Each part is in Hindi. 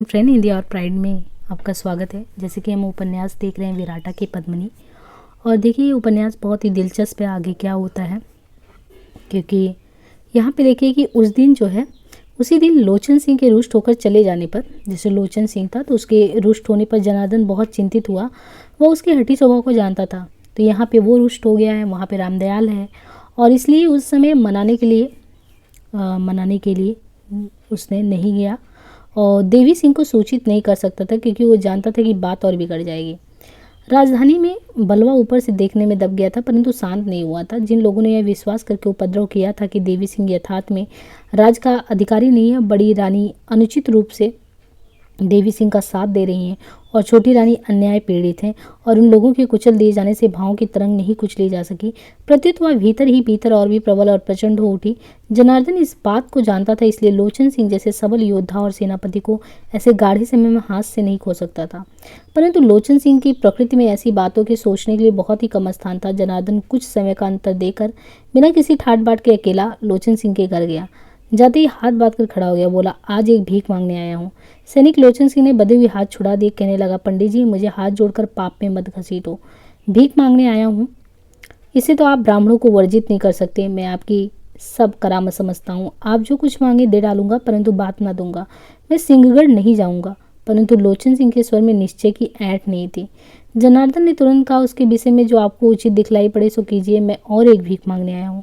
फ्रेंड, हिंदी और प्राइड में आपका स्वागत है। जैसे कि हम उपन्यास देख रहे हैं विराटा की पद्मिनी। और देखिए ये उपन्यास बहुत ही दिलचस्प है। आगे क्या होता है, क्योंकि यहाँ पे देखिए कि उस दिन जो है उसी दिन लोचन सिंह के रुष्ट होकर चले जाने पर, जैसे लोचन सिंह था तो उसके रुष्ट होने पर जनार्दन बहुत चिंतित हुआ। वह उसके हठी स्वभाव को जानता था, तो यहाँ पे वो रुष्ट हो गया है, वहाँ पे रामदयाल है, और इसलिए उस समय मनाने के लिए उसने नहीं गया और देवी सिंह को सूचित नहीं कर सकता था, क्योंकि वो जानता था कि बात और बिगड़ जाएगी। राजधानी में बलवा ऊपर से देखने में दब गया था, परंतु शांत नहीं हुआ था। जिन लोगों ने यह विश्वास करके उपद्रव किया था कि देवी सिंह यथार्थ में राज का अधिकारी नहीं है, बड़ी रानी अनुचित रूप से देवी सिंह का साथ दे रही हैं और छोटी रानी अन्याय पीड़ित हैं, और उन लोगों के कुचल दिए जाने से भावों की तरंग नहीं कुचली जा सकी। प्रत्युत वह भीतर ही भीतर और भी प्रबल और प्रचंड हो उठी। जनार्दन इस बात को जानता था, इसलिए लोचन सिंह जैसे सबल योद्धा और सेनापति को ऐसे गाढ़े समय में हाथ से नहीं खो सकता था। परंतु लोचन सिंह की प्रकृति में ऐसी बातों के सोचने के लिए बहुत ही कम स्थान था। जनार्दन कुछ समय का अंतर देकर बिना किसी ठाट बाट के अकेला लोचन सिंह के घर गया। जाते ही हाथ बांध कर खड़ा हो गया, बोला, आज एक भीख मांगने आया हूँ। सैनिक लोचन सिंह ने बदे हुए हाथ छुड़ा दिए, कहने लगा, पंडित जी, मुझे हाथ जोड़कर पाप में मत घसीटो। भीख मांगने आया हूँ, इसे तो आप ब्राह्मणों को वर्जित नहीं कर सकते। मैं आपकी सब करामत समझता हूँ। आप जो कुछ मांगे दे डालूंगा, परंतु बात ना दूंगा। मैं सिंहगढ़ नहीं जाऊंगा। परंतु लोचन सिंह के स्वर में निश्चय की ऐंठ नहीं थी। जनार्दन ने तुरंत कहा, उसके विषय में जो आपको उचित दिखलाई पड़े सो कीजिए। मैं और एक भीख मांगने आया हूँ।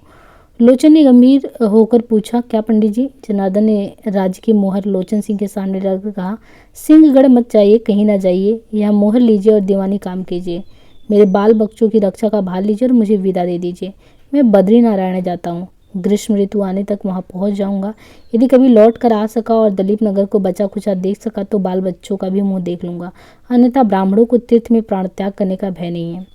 लोचन ने गंभीर होकर पूछा, क्या पंडित जी? जनार्दन ने राज्य की मोहर लोचन सिंह के सामने रखकर कहा, सिंहगढ़ मत जाइए, कहीं ना जाइए। यह मोहर लीजिए और दीवानी काम कीजिए। मेरे बाल बच्चों की रक्षा का भार लीजिए और मुझे विदा दे दीजिए। मैं बद्री नारायण जाता हूँ। ग्रीष्म ऋतु आने तक वहाँ पहुँच जाऊँगा। यदि कभी लौट कर आ सका और दलीप नगर को बचा खुचा देख सका तो बाल बच्चों का भी मुँह देख लूँगा, अन्यथा ब्राह्मणों को तीर्थ में प्राण त्याग करने का भय नहीं है।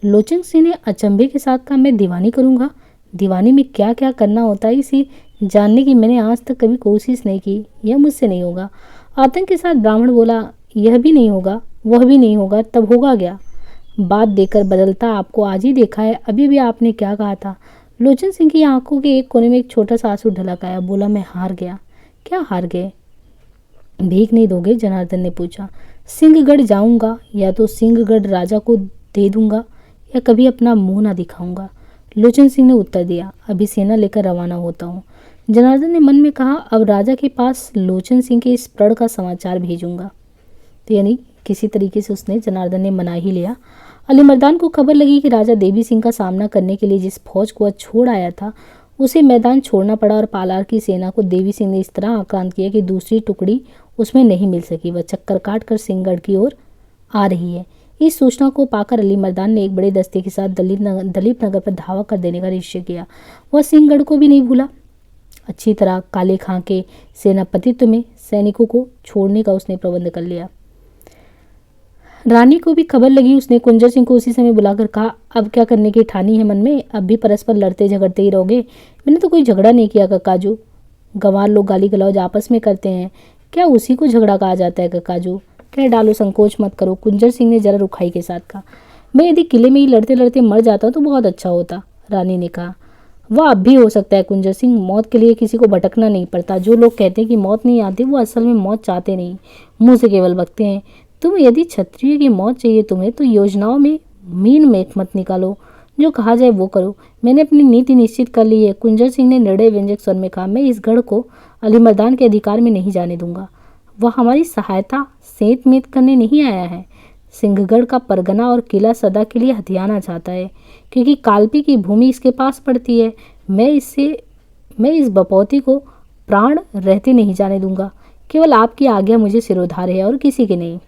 लोचन सिंह ने अचंभे के साथ कहा, मैं दीवानी करूँगा? दीवानी में क्या क्या करना होता है इसे जानने की मैंने आज तक कभी कोशिश नहीं की। यह मुझसे नहीं होगा। आतंक के साथ ब्राह्मण बोला, यह भी नहीं होगा, वह भी नहीं होगा, तब होगा क्या? बात देकर बदलता आपको आज ही देखा है। अभी भी आपने क्या कहा था? लोचन सिंह की आंखों के एक कोने में एक छोटा सा आंसू ढलक आया। बोला, मैं हार गया। क्या हार गए? भीख नहीं दोगे? जनार्दन ने पूछा। सिंहगढ़ जाऊंगा, या तो सिंहगढ़ राजा को दे दूंगा, या कभी अपना मुंह ना दिखाऊंगा। लोचन सिंह ने उत्तर दिया, अभी सेना लेकर रवाना होता हूँ। जनार्दन ने मन में कहा, अब राजा के पास लोचन सिंह के इस प्रण का समाचार भेजूंगा। तो यानी किसी तरीके से उसने जनार्दन ने मना ही लिया। अलीमर्दान को खबर लगी कि राजा देवी सिंह का सामना करने के लिए जिस फौज को छोड़ आया था उसे मैदान छोड़ना पड़ा, और पालार की सेना को देवी सिंह ने इस तरह आक्रांत किया कि दूसरी टुकड़ी उसमें नहीं मिल सकी। वह चक्कर काट कर सिंहगढ़ की ओर आ रही है। इस सूचना को पाकर अलीमर्दान ने एक बड़े दस्ते के साथ दलीप नगर पर धावा कर देने का निश्चय किया। वह सिंहगढ़ को भी नहीं भूला। अच्छी तरह काले खां के सेनापतित्व में सैनिकों को छोड़ने का उसने प्रबंध कर लिया। रानी को भी खबर लगी। उसने कुंजर सिंह को उसी समय बुलाकर कहा, अब क्या करने की ठानी है मन में? अब भी परस्पर लड़ते झगड़ते ही रहोगे? मैंने तो कोई झगड़ा नहीं किया कक्काजू। गंवार लोग गाली गलौज आपस में करते हैं, क्या उसी को झगड़ा कहा जाता है कक्काजू? कह डालो, संकोच मत करो। कुंजर सिंह ने जरा रुखाई के साथ कहा। मैं यदि किले में ही लड़ते लड़ते मर जाता तो बहुत अच्छा होता, रानी ने कहा। वह अब भी हो सकता है कुंजर सिंह। मौत के लिए किसी को भटकना नहीं पड़ता। जो लोग कहते हैं कि मौत नहीं आती, वो असल में मौत चाहते नहीं, मुंह से केवल बकते हैं। तुम यदि क्षत्रिय की मौत चाहिए तुम्हें, तो योजनाओं में मीन मेख मत निकालो। जो कहा जाए वो करो। मैंने अपनी नीति निश्चित कर ली है। कुंजर सिंह ने निर्णय व्यंजक स्वर में कहा, मैं इस गढ़ को अलीमर्दान के अधिकार में नहीं जाने दूंगा। वह हमारी सहायता सेंत मेत करने नहीं आया है। सिंहगढ़ का परगना और किला सदा के लिए हथियाना चाहता है, क्योंकि कालपी की भूमि इसके पास पड़ती है। मैं इस बपौती को प्राण रहते नहीं जाने दूंगा। केवल आपकी आज्ञा मुझे सिरोधार है और किसी की नहीं।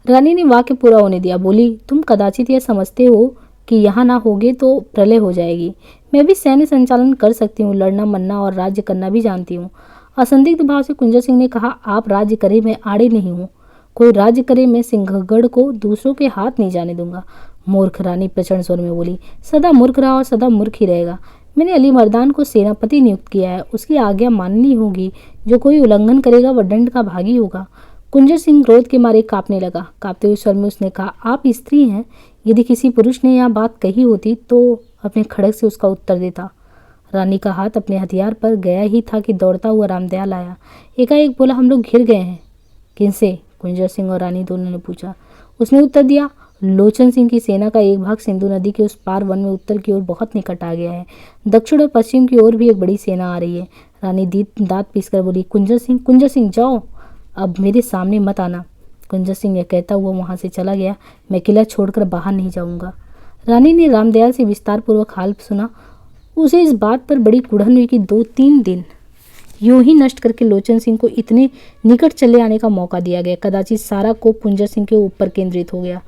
रानी ने वाक्य पूरा होने दिया। बोली, तुम कदाचित यह समझते हो कि यहाँ ना होगे तो प्रलय हो जाएगी। मैं भी सैन्य संचालन कर सकती हूँ, लड़ना मरना और राज्य करना भी जानती हूँ। असंदिग्ध भाव से कुंजर सिंह ने कहा, आप राज्य करे, मैं आड़े नहीं हूँ। कोई राज्य करे, मैं सिंहगढ़ को दूसरों के हाथ नहीं जाने दूंगा। मूर्ख, रानी प्रचंड स्वर में बोली। सदा मूर्ख रहा और सदा मूर्ख ही रहेगा। मैंने अलीमर्दान को सेनापति नियुक्त किया है, उसकी आज्ञा माननी होगी। जो कोई उल्लंघन करेगा वह दंड का भागी होगा। कुंजर सिंह क्रोध के मारे कांपने लगा। कांपते हुए स्वर में उसने कहा, आप स्त्री हैं। यदि किसी पुरुष ने यह बात कही होती तो अपने खड़क से उसका उत्तर देता। रानी का हाथ अपने हथियार पर गया ही था कि दौड़ता हुआ रामदयाल आया। एकाएक बोला, हम लोग घिर गए हैं। किनसे? कुंजर सिंह और रानी दोनों ने पूछा। उसने उत्तर दिया, लोचन सिंह की सेना का एक भाग सिंधु नदी के उस पार वन में उत्तर की ओर बहुत निकट आ गया है। दक्षिण और पश्चिम की ओर भी एक बड़ी सेना आ रही है। रानी दांत पीसकर बोली, कुंजर सिंह जाओ, अब मेरे सामने मत आना। कुंजर सिंह यह कहता हुआ वहां से चला गया। मैं किला छोड़कर बाहर नहीं जाऊंगा। रानी ने रामदयाल से विस्तार पूर्वक हाल सुना। उसे इस बात पर बड़ी कुढ़न हुई कि 2-3 दिन यूं ही नष्ट करके लोचन सिंह को इतने निकट चले आने का मौका दिया गया। कदाचित सारा कोप कुंजर सिंह के ऊपर केंद्रित हो गया।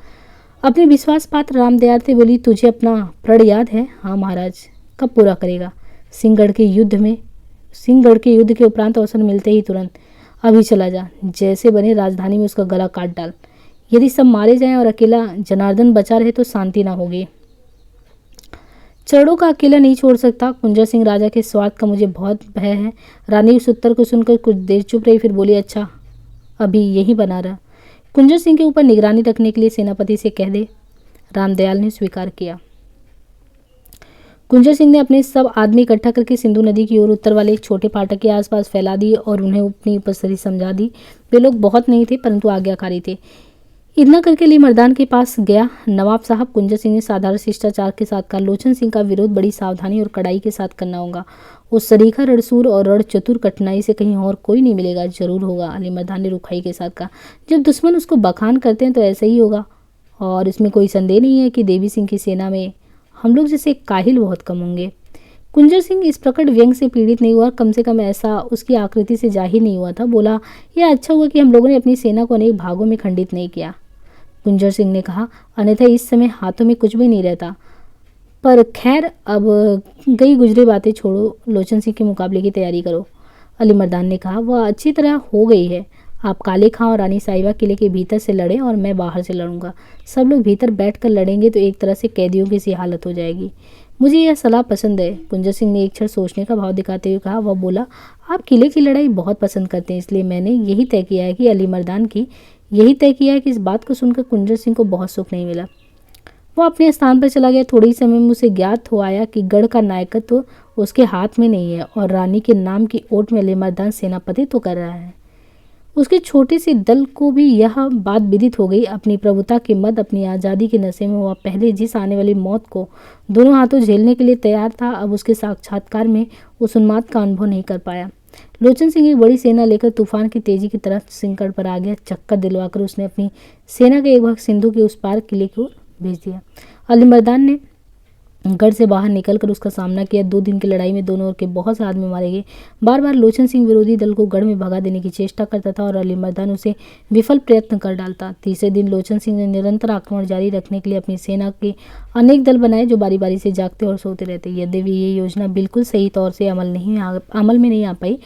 अपने विश्वास पात्र रामदयाल से बोली, तुझे अपना प्रण याद है? हाँ महाराज। कब पूरा करेगा? सिंहगढ़ के युद्ध के उपरांत अवसर मिलते ही तुरंत। अभी चला जा, जैसे बने राजधानी में उसका गला काट डाल। यदि सब मारे जाएं और अकेला जनार्दन बचा रहे तो शांति ना होगी। चरणों का अकेला नहीं छोड़ सकता। कुंजर सिंह राजा के स्वार्थ का मुझे बहुत भय है। रानी उस उत्तर को सुनकर कुछ देर चुप रही, फिर बोली, अच्छा अभी यही बना रहा। कुंजर सिंह के ऊपर निगरानी रखने के लिए सेनापति से कह दे। रामदयाल ने स्वीकार किया। कुंजर सिंह ने अपने सब आदमी इकट्ठा करके सिंधु नदी की ओर उत्तर वाले एक छोटे फाटक के आसपास फैला दिए और उन्हें अपनी उपस्थिति समझा दी। वे लोग बहुत नहीं थे परंतु आज्ञाकारी थे। इतना करके अली मर्दान के पास गया। नवाब साहब, कुंजर सिंह ने साधारण शिष्टाचार के साथ कहा, लोचन सिंह का विरोध बड़ी सावधानी और कड़ाई के साथ करना होगा। उस सरीखा रणसूर और रण चतुर कठिनाई से कहीं और कोई नहीं मिलेगा। जरूर होगा, अली मर्दान ने रुखाई के साथ कहा। जब दुश्मन उसको बखान करते हैं तो ऐसा ही होगा, और इसमें कोई संदेह नहीं है कि देवी सिंह की सेना में हम लोग जैसे काहिल बहुत कम होंगे। कुंजर सिंह इस प्रकट व्यंग से पीड़ित नहीं हुआ, कम से कम ऐसा उसकी आकृति से जाहिर नहीं हुआ था। बोला, यह अच्छा हुआ कि हम लोगों ने अपनी सेना को अनेक भागों में खंडित नहीं किया। कुंजर सिंह ने कहा, अन्यथा इस समय हाथों में कुछ भी नहीं रहता। पर खैर, अब गई गुजरी बातें छोड़ो, लोचन सिंह के मुकाबले की तैयारी करो। अली मर्दान ने कहा, वह अच्छी तरह हो गई है। आप काले खां और रानी साहिबा किले के भीतर से लड़ें और मैं बाहर से लड़ूंगा। सब लोग भीतर बैठकर लड़ेंगे तो एक तरह से कैदियों की सी हालत हो जाएगी। मुझे यह सलाह पसंद है। कुंजर सिंह ने एक क्षण सोचने का भाव दिखाते हुए कहा। वह बोला, आप किले की लड़ाई बहुत पसंद करते हैं, इसलिए मैंने यही तय किया है कि इस बात को सुनकर कुंजर सिंह को बहुत सुख नहीं मिला। वह अपने स्थान पर चला गया। थोड़े ही समय में उसे ज्ञात हो आया कि गढ़ का नायकत्व उसके हाथ में नहीं है और रानी के नाम की ओट में अली मर्दान सेनापति तो कर रहा है। उसके छोटे से दल को भी यह बात विदित हो गई। अपनी प्रभुता के मद, अपनी आज़ादी के नशे में वह पहले जिस आने वाली मौत को दोनों हाथों झेलने के लिए तैयार था, अब उसके साक्षात्कार में उस उन्माद का अनुभव नहीं कर पाया। लोचन सिंह एक बड़ी सेना लेकर तूफान की तेजी की तरफ सिंहगढ़ पर आ गया। चक्कर दिलवाकर उसने अपनी सेना का एक भाग सिंधु के उस पार किले की ओर भेज दिया। अली मर्दान ने गढ़ से बाहर निकलकर उसका सामना किया। 2 दिन की लड़ाई में दोनों ओर के बहुत से आदमी मारे गए। बार बार लोचन सिंह विरोधी दल को गढ़ में भगा देने की चेष्टा करता था और अली मर्दान उसे विफल प्रयत्न कर डालता। तीसरे दिन लोचन सिंह ने निरंतर आक्रमण जारी रखने के लिए अपनी सेना के अनेक दल बनाए जो बारी बारी से जागते और सोते रहते। यद्यपि ये योजना बिल्कुल सही तौर से अमल में नहीं आ पाई,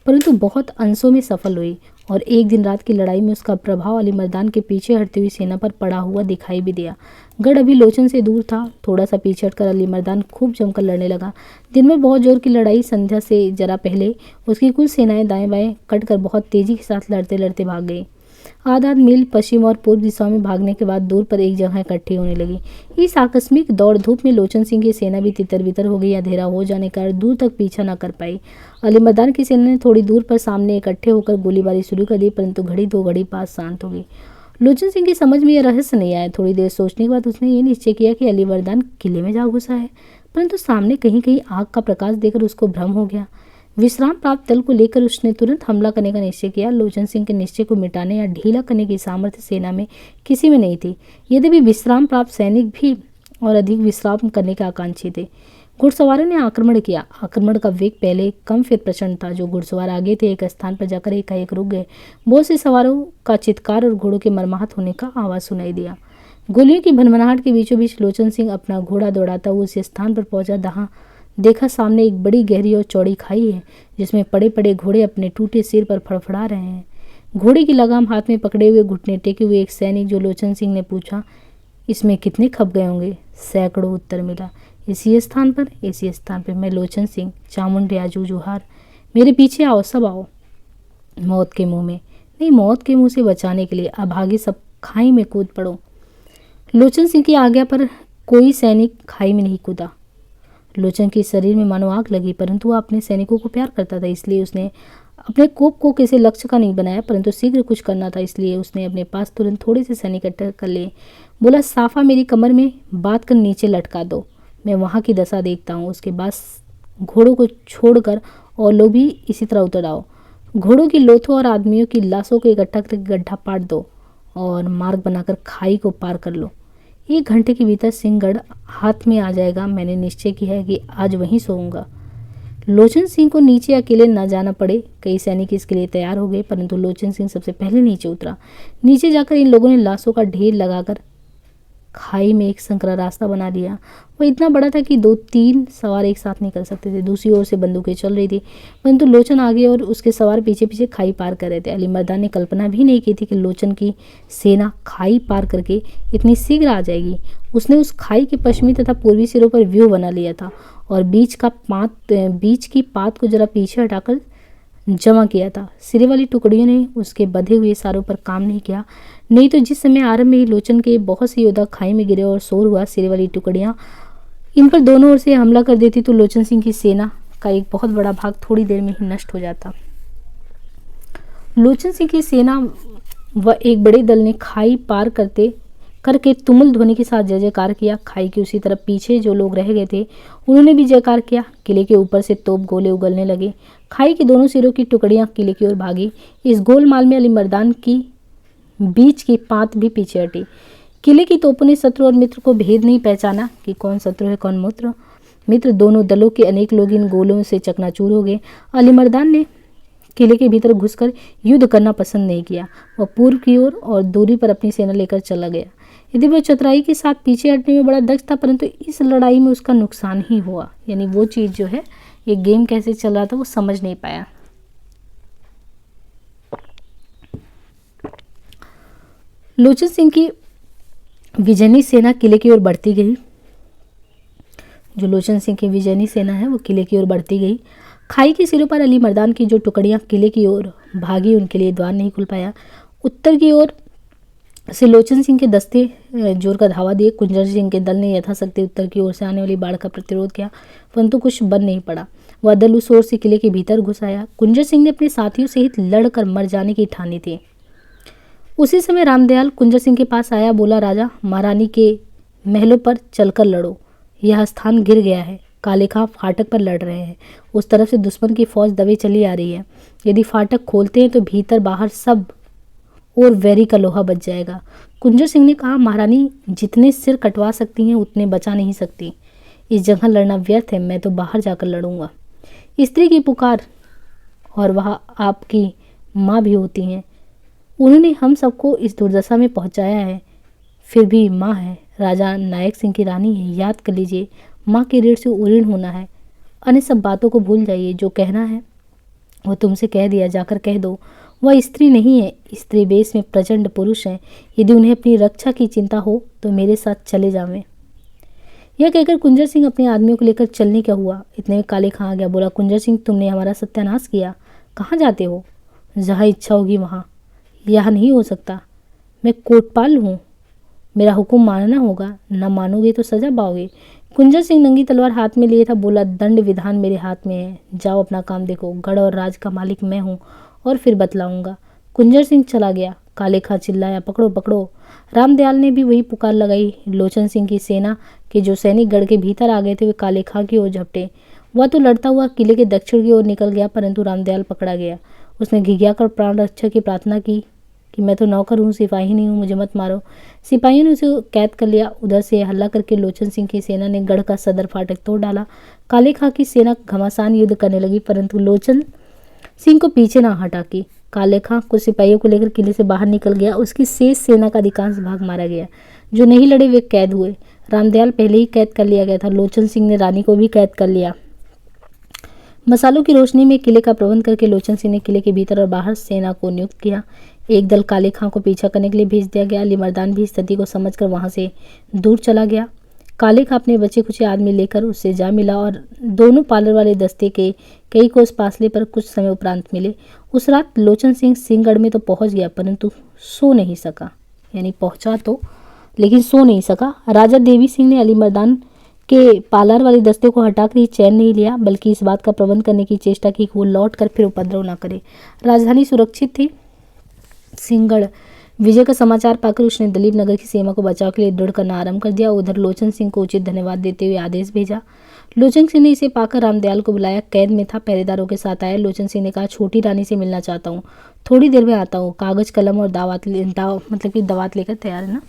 परंतु बहुत अंशों में सफल हुई और एक दिन रात की लड़ाई में उसका प्रभाव अली मर्दान के पीछे हटती हुई सेना पर पड़ा हुआ दिखाई भी दिया। गढ़ अभी लोचन से दूर था। थोड़ा सा पीछे हटकर अली मर्दान खूब जमकर लड़ने लगा। दिन में बहुत जोर की लड़ाई। संध्या से जरा पहले उसकी कुछ सेनाएं दाएं बाएं कटकर बहुत तेजी के साथ लड़ते लड़ते भाग गई। आधा मील पश्चिम और पूर्व दिशाओं में भागने के बाद दूर पर एक जगह इकट्ठी होने लगी। इस आकस्मिक दौड़ धूप में लोचन सिंह की सेना भी तितर बितर हो गई। अंधेरा हो जाने के कारण दूर तक पीछा न कर पाई। अली मर्दान की सेना ने थोड़ी दूर पर सामने इकट्ठे होकर गोलीबारी शुरू कर दी, परंतु घड़ी 2 घड़ी पास शांत हो गई। लोचन सिंह की समझ में यह रहस्य नहीं आया। थोड़ी देर सोचने के बाद उसने ये निश्चय किया कि अली मर्दान किले में जा घुसा है, परंतु सामने कहीं कहीं आग का प्रकाश देखकर उसको भ्रम हो गया। विश्राम प्राप्त दल को लेकर उसने तुरंत हमला करने का निश्चय किया। लोचन सिंह के निश्चय को मिटाने या ढीला करने की सामर्थ्य सेना में किसी में नहीं थी। यद्यपि विश्राम प्राप्त सैनिक भी और अधिक विश्राम करने के आकांक्षी थे। घुड़सवारों ने आक्रमण किया। आक्रमण का वेग पहले कम फिर प्रचंड था। जो घुड़सवार आगे थे एक स्थान पर जाकर एकाएक रुक गए। बहुत से सवारों का चित्कार और घोड़ों के मरमाहत होने का आवाज सुनाई दिया। गोलियों की भनभनाहट के बीचों बीच लोचन सिंह अपना घोड़ा दौड़ाता हुआ उस स्थान पर पहुंचा जहां देखा सामने एक बड़ी गहरी और चौड़ी खाई है जिसमें पड़े पड़े घोड़े अपने टूटे सिर पर फड़फड़ा रहे हैं। घोड़े की लगाम हाथ में पकड़े हुए घुटने टेके हुए एक सैनिक जो लोचन सिंह ने पूछा, इसमें कितने खप गए होंगे? सैकड़ों, उत्तर मिला। इसी स्थान पर मैं लोचन सिंह, चामुंडे आजू जुहार, मेरे पीछे आओ, सब आओ। मौत के मुंह में नहीं, मौत के मुंह से बचाने के लिए अभागे सब खाई में कूद पड़ो। लोचन सिंह की आज्ञा पर कोई सैनिक खाई में नहीं कूदा। लोचन के शरीर में मानो आग लगी, परंतु वह अपने सैनिकों को प्यार करता था, इसलिए उसने अपने कोप को किसी लक्ष्य का नहीं बनाया, परंतु शीघ्र कुछ करना था, इसलिए उसने अपने पास तुरंत थोड़े से सैनिक इकट्ठे कर लिए। बोला, साफा मेरी कमर में बांध कर नीचे लटका दो, मैं वहाँ की दशा देखता हूँ। उसके बाद घोड़ों को छोड़कर और लोग भी इसी तरह उतर आओ। घोड़ों की लोथों और आदमियों की लाशों को इकट्ठा करके गड्ढा पाट दो और मार्ग बनाकर खाई को पार कर लो। 1 घंटे के भीतर सिंहगढ़ हाथ में आ जाएगा। मैंने निश्चय किया है कि आज वहीं सोऊंगा। लोचन सिंह को नीचे अकेले न जाना पड़े। कई सैनिक इसके लिए तैयार हो गए, परंतु लोचन सिंह सबसे पहले नीचे उतरा। नीचे जाकर इन लोगों ने लाशों का ढेर लगाकर खाई में एक संकरा रास्ता बना लिया। वह इतना बड़ा था कि 2-3 सवार एक साथ नहीं कर सकते थे। दूसरी ओर से बंदूकें चल रही थी, परंतु लोचन आगे और उसके सवार पीछे पीछे खाई पार कर रहे थे। अली मर्दान ने कल्पना भी नहीं की थी कि लोचन की सेना खाई पार करके इतनी शीघ्र आ जाएगी। उसने उस खाई के पश्चिमी तथा पूर्वी सिरों पर व्यूह बना लिया था और बीच की पात को जरा पीछे हटाकर जमा किया था। सिरे वाली टुकड़ियों ने उसके बंधे हुए इशारों पर काम नहीं किया, नहीं तो जिस समय आरंभ में ही लोचन के बहुत से योद्धा खाई में गिरे और शोर हुआ, सिरे वाली टुकड़ियां इन पर दोनों ओर से हमला कर देती तो लोचन सिंह की सेना का एक बहुत बड़ा भाग थोड़ी देर में ही नष्ट हो जाता। लोचन सिंह की सेना व एक बड़े दल ने खाई पार करके तुमुल ध्वनि के साथ जय जयकार किया। खाई की उसी तरफ पीछे जो लोग रह गए थे उन्होंने भी जयकार किया। किले के ऊपर से तोप गोले उगलने लगे। खाई के दोनों सिरों की टुकड़ियां किले की ओर भागी। इस गोलमाल में अली मर्दान की बीच की पात भी पीछे हटी। किले की तोपों ने शत्रु और मित्र को भेद नहीं पहचाना कि कौन शत्रु है कौन मित्र। दोनों दलों के अनेक लोग इन गोलों से चकनाचूर हो गए। अली मर्दान ने किले के भीतर घुसकर युद्ध करना पसंद नहीं किया। वह पूर्व की ओर और दूरी पर अपनी सेना लेकर चला गया। यदि वह चतुराई के साथ पीछे हटने में बड़ा दक्ष था, परंतु इस लड़ाई में उसका नुकसान ही हुआ। यानी वो चीज़ जो है, ये गेम कैसे चल रहा था वो समझ नहीं पाया। लोचन सिंह की विजयनी सेना किले की ओर बढ़ती गई। जो लोचन सिंह की विजयनी सेना है वो किले की ओर बढ़ती गई। खाई के सिरों पर अली मर्दान की जो टुकड़ियां किले की ओर भागी, उनके लिए द्वार नहीं खुल पाया। उत्तर की ओर से लोचन सिंह के दस्ते जोर का धावा दिए। कुंजर सिंह के दल ने यथाशक्ति उत्तर की ओर से आने वाली बाढ़ का प्रतिरोध किया, परंतु कुछ बन नहीं पड़ा। वह दल उस ओर से किले के भीतर घुस आया। कुंजर सिंह ने अपने साथियों सहित लड़कर मर जाने की ठानी थी। उसी समय रामदयाल कुंजर सिंह के पास आया। बोला, राजा महारानी के महलों पर चलकर लड़ो, यह स्थान गिर गया है। काले खां फाटक पर लड़ रहे हैं। उस तरफ से दुश्मन की फौज दबी चली आ रही है। यदि फाटक खोलते हैं तो भीतर बाहर सब और वैरी का लोहा बच जाएगा। कुंजर सिंह ने कहा, महारानी जितने सिर कटवा सकती हैं उतने बचा नहीं सकती। इस जगह लड़ना व्यर्थ है, मैं तो बाहर जाकर लड़ूंगा। स्त्री की पुकार, और वह आपकी माँ भी होती हैं, उन्होंने हम सबको इस दुर्दशा में पहुंचाया है। फिर भी माँ है, राजा नायक सिंह की रानी है। याद कर लीजिए, माँ के ऋण से उऋण होना है। अन्य सब बातों को भूल जाइए। जो कहना है वो तुमसे कह दिया, जाकर कह दो। वह स्त्री नहीं है, स्त्री वेश में प्रचंड पुरुष हैं। यदि उन्हें अपनी रक्षा की चिंता हो तो मेरे साथ चले जावें। यह कहकर कुंजर सिंह अपने आदमियों को लेकर चलने का हुआ। इतने में काले खां आ गया। बोला, कुंजर सिंह, तुमने हमारा सत्यानाश किया। कहाँ जाते हो? जहाँ इच्छा होगी वहाँ। यह नहीं हो सकता, मैं कोटपाल हूँ, मेरा हुक्म मानना होगा। न मानोगे तो सजा पाओगे। कुंजर सिंह नंगी तलवार हाथ में लिए था। बोला, दंड विधान मेरे हाथ में है, जाओ अपना काम देखो। गढ़ और राज का मालिक मैं हूँ और फिर बतलाऊंगा। कुंजर सिंह चला गया। काले खां चिल्लाया, पकड़ो पकड़ो। रामदयाल ने भी वही पुकार लगाई। लोचन सिंह की सेना के जो सैनिक गढ़ के भीतर आ गए थे वे काले खां की ओर झपटे। वह तो लड़ता हुआ किले के दक्षिण की ओर निकल गया, परंतु रामदयाल पकड़ा गया। उसने घिघियाकर प्राण रक्षा की प्रार्थना की कि मैं तो नौकर हूँ, सिपाही नहीं हूँ, मुझे मत मारो। सिपाहियों ने उसे कैद कर लिया। उधर से हल्ला करके लोचन सिंह की सेना ने गढ़ का सदर फाटक तोड़ डाला। काले खां की सेना घमासान युद्ध करने लगी, परंतु लोचन सिंह को पीछे ना हटा की। काले खां कुछ सिपाहियों को लेकर किले से बाहर निकल गया। उसकी शेष सेना का अधिकांश भाग मारा गया। जो नहीं लड़े वे कैद हुए। रामदयाल पहले ही कैद कर लिया गया था। लोचन सिंह ने रानी को भी कैद कर लिया। मसालों की रोशनी में किले का प्रबंध करके लोचन सिंह ने किले के भीतर और बाहर सेना को नियुक्त किया। एक दल काले खां को पीछा करने के लिए भेज दिया गया। अली मर्दान भी स्थिति को समझकर वहां से दूर चला गया। काले खां अपने बचे कुछ आदमी लेकर उससे जा मिला और दोनों पालर वाले दस्ते के कई कोस फासले पर कुछ समय उपरांत मिले। उस रात लोचन सिंह सिंहगढ़ में तो पहुंच गया, परंतु सो नहीं सका। यानी पहुंचा तो, लेकिन सो नहीं सका। राजा देवी सिंह ने अली मर्दान उसके पार्लर वाले दस्ते को हटाकर ही चैन नहीं लिया, बल्कि इस बात का प्रबंध करने की चेष्टा की कि वो लौट कर फिर उपद्रव न करे। राजधानी सुरक्षित थी। सिंहगढ़ विजय का समाचार पाकर उसने दलीप नगर की सीमा को बचाव के लिए दृढ़ करना आरंभ कर दिया। उधर लोचन सिंह को उचित धन्यवाद देते हुए आदेश भेजा। लोचन सिंह ने इसे पाकर रामदयाल को बुलाया। कैद में था, पहरेदारों के साथ आया। लोचन सिंह ने कहा, छोटी रानी से मिलना चाहता हूँ, थोड़ी देर में आता हूँ। कागज कलम और दवात लेकर तैयार है ना।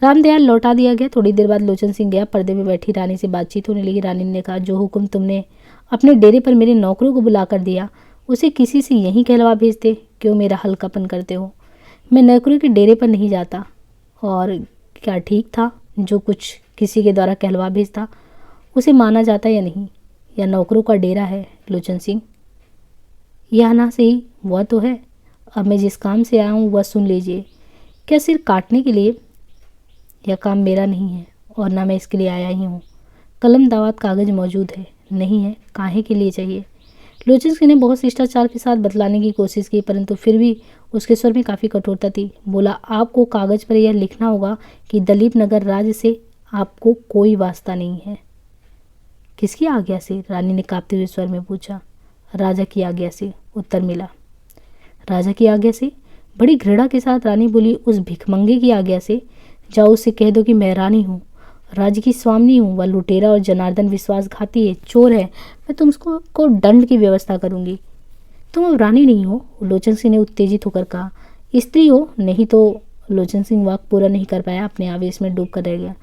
रामदयाल लौटा दिया गया। थोड़ी देर बाद लोचन सिंह गया। पर्दे में बैठी रानी से बातचीत होने लगी। रानी ने कहा, जो हुक्म तुमने अपने डेरे पर मेरे नौकरों को बुलाकर दिया, उसे किसी से यहीं कहलवा भेजते, क्यों मेरा हल्कापन करते हो? मैं नौकरों के डेरे पर नहीं जाता। और क्या ठीक था? जो कुछ किसी के द्वारा कहलवा भेजता उसे माना जाता या नहीं? या नौकरों का डेरा है लोचन सिंह? यह ना सही वह तो है। अब मैं जिस काम से आया हूँ वह सुन लीजिए। क्या सिर काटने के लिए? यह काम मेरा नहीं है और ना मैं इसके लिए आया ही हूँ। कलम दावत कागज मौजूद है? नहीं है। काहे के लिए चाहिए? लोचन सिंह ने बहुत शिष्टाचार के साथ बतलाने की कोशिश की, परंतु फिर भी उसके स्वर में काफ़ी कठोरता थी। बोला, आपको कागज पर यह लिखना होगा कि दलीप नगर राज्य से आपको कोई वास्ता नहीं है। किसकी आज्ञा से? रानी ने कांपते हुए स्वर में पूछा। राजा की आज्ञा से, उत्तर मिला। राजा की आज्ञा से? बड़ी घृणा के साथ रानी बोली, उस भिखमंगे की आज्ञा से। जाओ उससे कह दो कि मैं रानी हूँ, राज्य की स्वामिनी हूँ। वह लुटेरा और जनार्दन विश्वासघाती है, चोर है। मैं तुमको दंड की व्यवस्था करूँगी। तुम अब रानी नहीं हो, लोचन सिंह ने उत्तेजित होकर कहा। स्त्री हो। नहीं तो। लोचन सिंह वाक्य पूरा नहीं कर पाया, अपने आवेश में डूब कर रह गया।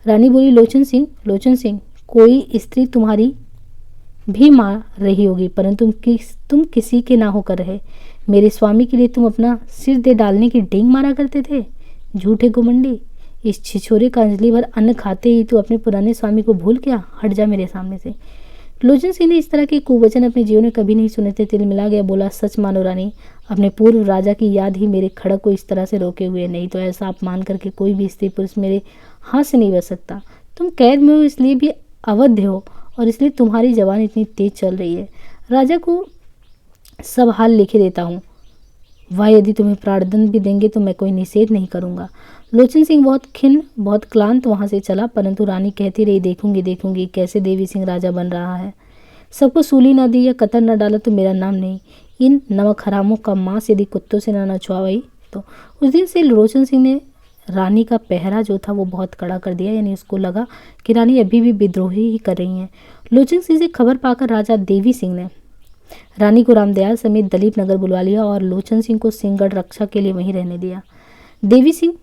रानी बोली, लोचन सिंह, कोई स्त्री तुम्हारी भी मार रही होगी, परंतु तुम किसी के ना होकर रहे। मेरे स्वामी के लिए तुम अपना सिर दे डालने की डेंग मारा करते थे। झूठे घुमंडी, इस छिछोरे का अंजलि भर अन्न खाते ही तू अपने पुराने स्वामी को भूल गया। हट जा मेरे सामने से। लोचन सिंह ने इस तरह के कुवचन अपने जीवन में कभी नहीं सुने थे। तिल मिला गया। बोला, सच मानो रानी, अपने पूर्व राजा की याद ही मेरे खड़क को इस तरह से रोके हुए। नहीं तो ऐसा अपमान करके कोई भी स्त्री पुरुष मेरे हाथ से नहीं बच सकता। तुम कैद में हो, इसलिए भी अवध्य हो, और इसलिए तुम्हारी जबान इतनी तेज चल रही है। राजा को सब हाल लिखे देता हूँ। वह यदि तुम्हें प्राणदंड भी देंगे तो मैं कोई निषेध नहीं करूँगा। लोचन सिंह बहुत खिन्न, बहुत क्लांत वहाँ से चला, परंतु रानी कहती रही, देखूंगी कैसे देवी सिंह राजा बन रहा है। सबको सूली ना दी या कतर न डाला तो मेरा नाम नहीं। इन नमक हरामों का मांस यदि कुत्तों से ना नचवाई तो। उस दिन से लोचन सिंह ने रानी का पहरा जो था वो बहुत कड़ा कर दिया। यानी उसको लगा कि रानी अभी भी विद्रोही ही कर रही हैं। लोचन सिंह से खबर पाकर राजा देवी सिंह ने रानी को रामदयाल समेत दलीप नगर बुलवा लिया और लोचन सिंह को सिंहगढ़ रक्षा के लिए वहीं रहने दिया। देवी सिंह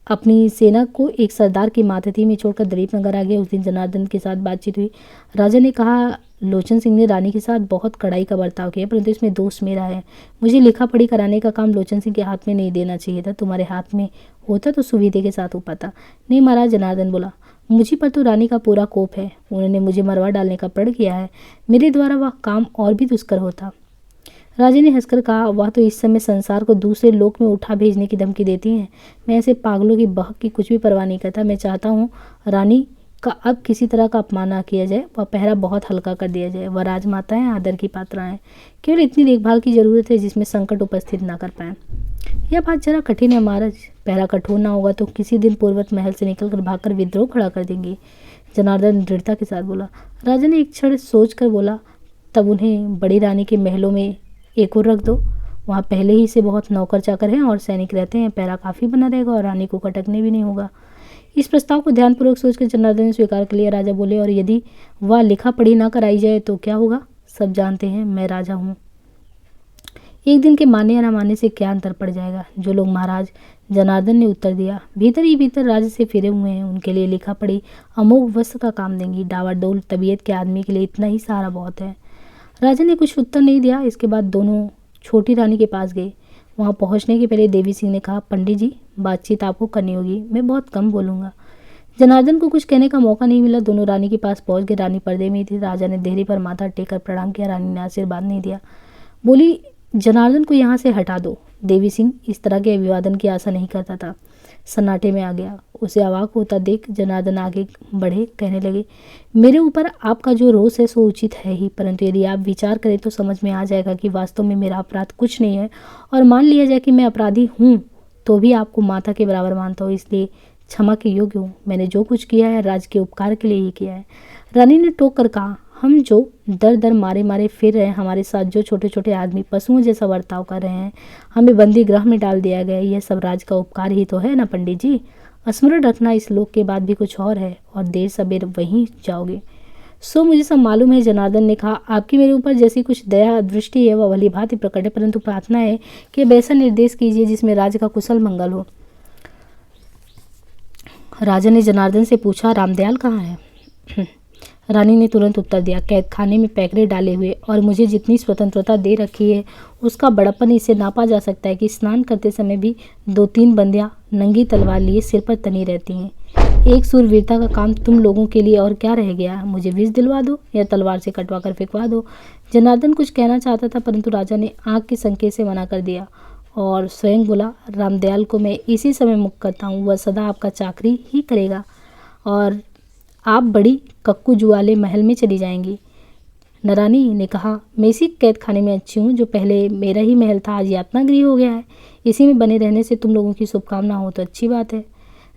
अपनी सेना को एक सरदार की मातहती में छोड़कर दलीप नगर आ गया। उस दिन जनार्दन के साथ बातचीत हुई। राजा ने कहा, लोचन सिंह ने रानी के साथ बहुत कड़ाई का बर्ताव किया, परंतु इसमें दोष मेरा है। मुझे लिखा पढ़ी कराने का काम लोचन सिंह के हाथ में नहीं देना चाहिए था। तुम्हारे हाथ में होता तो सुविधे के साथ हो पाता। नहीं महाराज, जनार्दन बोला, मुझी पर तो रानी का पूरा कोप है। उन्होंने मुझे मरवा डालने का प्रण किया है। मेरे द्वारा वह काम और भी दुष्कर होता। राजा ने हंसकर कहा, वह तो इस समय संसार को दूसरे लोक में उठा भेजने की धमकी देती हैं। मैं ऐसे पागलों की बहक की कुछ भी परवाह नहीं करता। मैं चाहता हूँ रानी का अब किसी तरह का अपमान ना किया जाए। वह पहरा बहुत हल्का कर दिया जाए। वह राजमाता है, आदर की पात्रा है। केवल इतनी देखभाल की जरूरत है जिसमें संकट उपस्थित ना कर पाए। यह बात जरा कठिन है महाराज। पहरा कठोर ना होगा तो किसी दिन पूर्वत महल से निकलकर भागकर विद्रोह खड़ा कर देंगे। जनार्दन दृढ़ता के साथ बोला। राजा ने एक क्षण सोच कर बोला, तब उन्हें बड़ी रानी के महलों में एक और रख दो। वहाँ पहले ही से बहुत नौकर चाकर हैं और सैनिक रहते हैं। पहरा काफ़ी बना रहेगा और रानी को खटकने भी नहीं होगा। इस प्रस्ताव को ध्यानपूर्वक सोचकर जनार्दन ने स्वीकार कर लिया। राजा बोले, और यदि वह लिखा पढ़ी ना कराई जाए तो क्या होगा? सब जानते हैं, मैं राजा हूँ। एक दिन के मानने या न मानने से क्या अंतर पड़ जाएगा? जो लोग महाराज, जनार्दन ने उत्तर दिया, भीतर ही भीतर राज्य से फिरे हुए हैं, उनके लिए लिखा पढ़ी अमोघ वस्त्र का काम देंगी। डावाडोल तबीयत के आदमी के लिए इतना ही सहारा बहुत है। राजा ने कुछ उत्तर नहीं दिया। इसके बाद दोनों छोटी रानी के पास गए। वहाँ पहुँचने के पहले देवी सिंह ने कहा, पंडित जी, बातचीत आपको करनी होगी, मैं बहुत कम बोलूँगा। जनार्दन को कुछ कहने का मौका नहीं मिला। दोनों रानी के पास पहुँच गए। रानी पर्दे में थी। राजा ने देहरी पर माथा टेक कर प्रणाम किया। रानी ने आशीर्वाद नहीं दिया। बोली, जनार्दन को यहाँ से हटा दो। देवी सिंह इस तरह के अभिवादन की आशा नहीं करता था। सन्नाटे में आ गया। उसे अवाक होता देख जनार्दन आगे बढ़े, कहने लगे, मेरे ऊपर आपका जो रोष है सो उचित है ही, परंतु यदि आप विचार करें तो समझ में आ जाएगा कि वास्तव में मेरा अपराध कुछ नहीं है, और मान लिया जाए कि मैं अपराधी हूँ तो भी आपको माता के बराबर मानता हूँ। इसलिए क्षमा के योग्य हूँ। मैंने जो कुछ किया है राज्य के उपकार के लिए ही किया है। रानी ने टोक कर कहा, हम जो दर दर मारे मारे फिर रहे हैं, हमारे साथ जो छोटे छोटे आदमी पशुओं जैसा बर्ताव कर रहे हैं, हमें बंदी गृह में डाल दिया गया, यह सब राज का उपकार ही तो है ना पंडित जी। स्मरण रखना, इस लोक के बाद भी कुछ और है और देर सबेर वहीं जाओगे। सो मुझे सब मालूम है, जनार्दन ने कहा। आपकी मेरे ऊपर जैसी कुछ दया दृष्टि है वह भली भांति प्रकट है, परंतु प्रार्थना है कि अब ऐसा निर्देश कीजिए जिसमें राज्य का कुशल मंगल हो। राजा ने जनार्दन से पूछा, रामदयाल कहाँ है? रानी ने तुरंत उत्तर दिया, कैद खाने में पैकरे डाले हुए, और मुझे जितनी स्वतंत्रता दे रखी है उसका बड़प्पन इससे नापा जा सकता है कि स्नान करते समय भी 2-3 बंदियां नंगी तलवार लिए सिर पर तनी रहती हैं। एक सूरवीरता का काम तुम लोगों के लिए और क्या रह गया? मुझे विष दिलवा दो या तलवार से कटवा कर फेंकवा दो। जनार्दन कुछ कहना चाहता था, परंतु राजा ने आंख के संकेत से मना कर दिया और स्वयं बोला, रामदयाल को मैं इसी समय मुक्त करता हूँ, वह सदा आपका चाकरी ही करेगा और आप बड़ी कक्कू जुआले महल में चली जाएंगी। नरानी ने कहा, मैं इसी कैद खाने में अच्छी हूँ, जो पहले मेरा ही महल था आज यातना गृह हो गया है। इसी में बने रहने से तुम लोगों की शुभकामना हो तो अच्छी बात है।